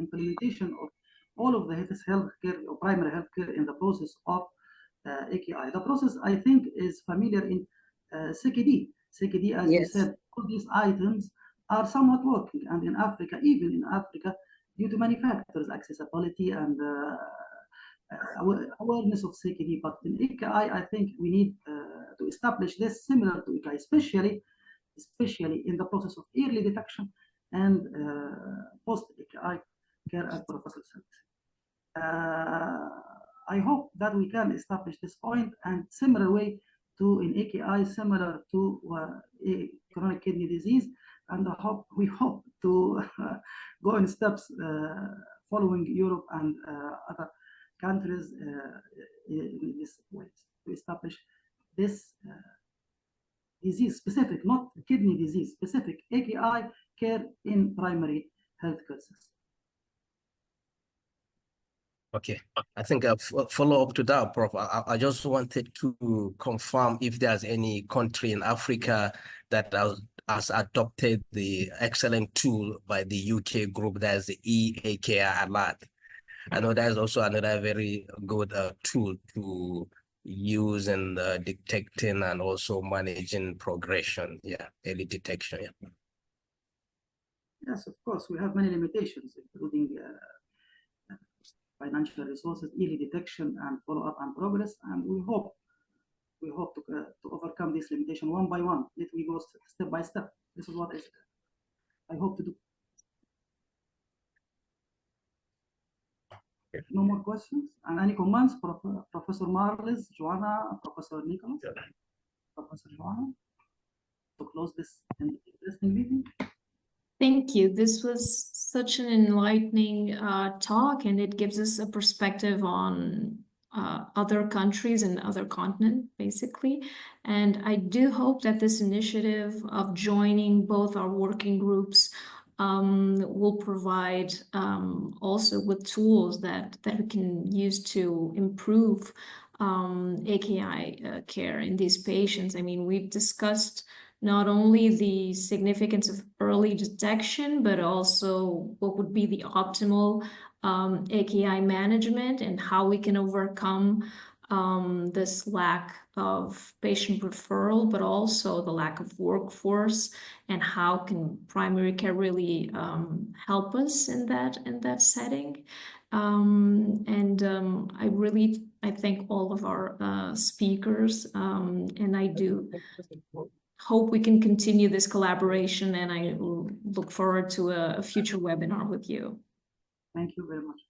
implementation of all of the healthcare or primary healthcare in the process of AKI. The process, I think, is familiar in CKD. CKD, as you said, all these items are somewhat working. And in Africa, even in Africa, due to manufacturers' accessibility and awareness of CKD. But in AKI, I think we need to establish this similar to AKI, especially in the process of early detection and post-AKI care, as Professor said. I hope that we can establish this point, and similar way to in AKI, similar to chronic kidney disease, and we hope to go in steps following Europe and other countries in this way to establish this disease specific, not kidney disease specific, AKI care in primary healthcare system. Okay, I think a follow-up to that, Prof. I just wanted to confirm if there's any country in Africa that has adopted the excellent tool by the UK group, that's the EAKI alert. I know there's also another very good tool to use in detecting and also managing progression, early detection. Yes, of course, we have many limitations, including financial resources, early detection, and follow-up and progress. And we hope we hope to overcome this limitation one by one. Let me go step by step. This is what I hope to do. No more questions? And any comments, Professor Marlis, Joanna, Professor Nicholas? Professor Joanna, to close this interesting meeting? Thank you. This was such an enlightening talk, and it gives us a perspective on other countries and other continents, basically. And I do hope that this initiative of joining both our working groups will provide also with tools that we can use to improve AKI care in these patients. I mean, we've discussed not only the significance of early detection, but also what would be the optimal AKI management and how we can overcome this lack of patient referral, but also the lack of workforce, and how can primary care really help us in that setting. I thank all of our speakers, and I do hope we can continue this collaboration, and I look forward to a future webinar with you. Thank you very much.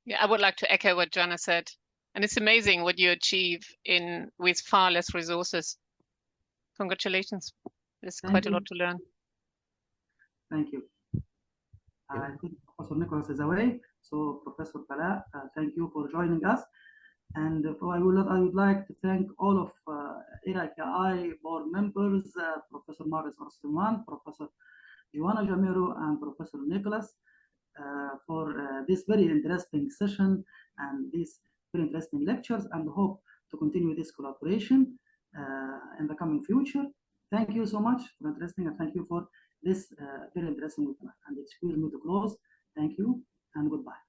Yeah, I would like to echo what Joanna said. And it's amazing what you achieve with far less resources. Congratulations. There's quite a lot to learn. Thank you. I think Professor Nicholas is away. So Professor Bala, thank you for joining us. And I would like to thank all of ERAKI board members, Professor Maris Arstuman, Professor Joanna Jamiro, and Professor Nicholas for this very interesting session and these very interesting lectures, and hope to continue this collaboration in the coming future. Thank you so much for interesting, and thank you for this very interesting webinar. And excuse me to close. Thank you and goodbye.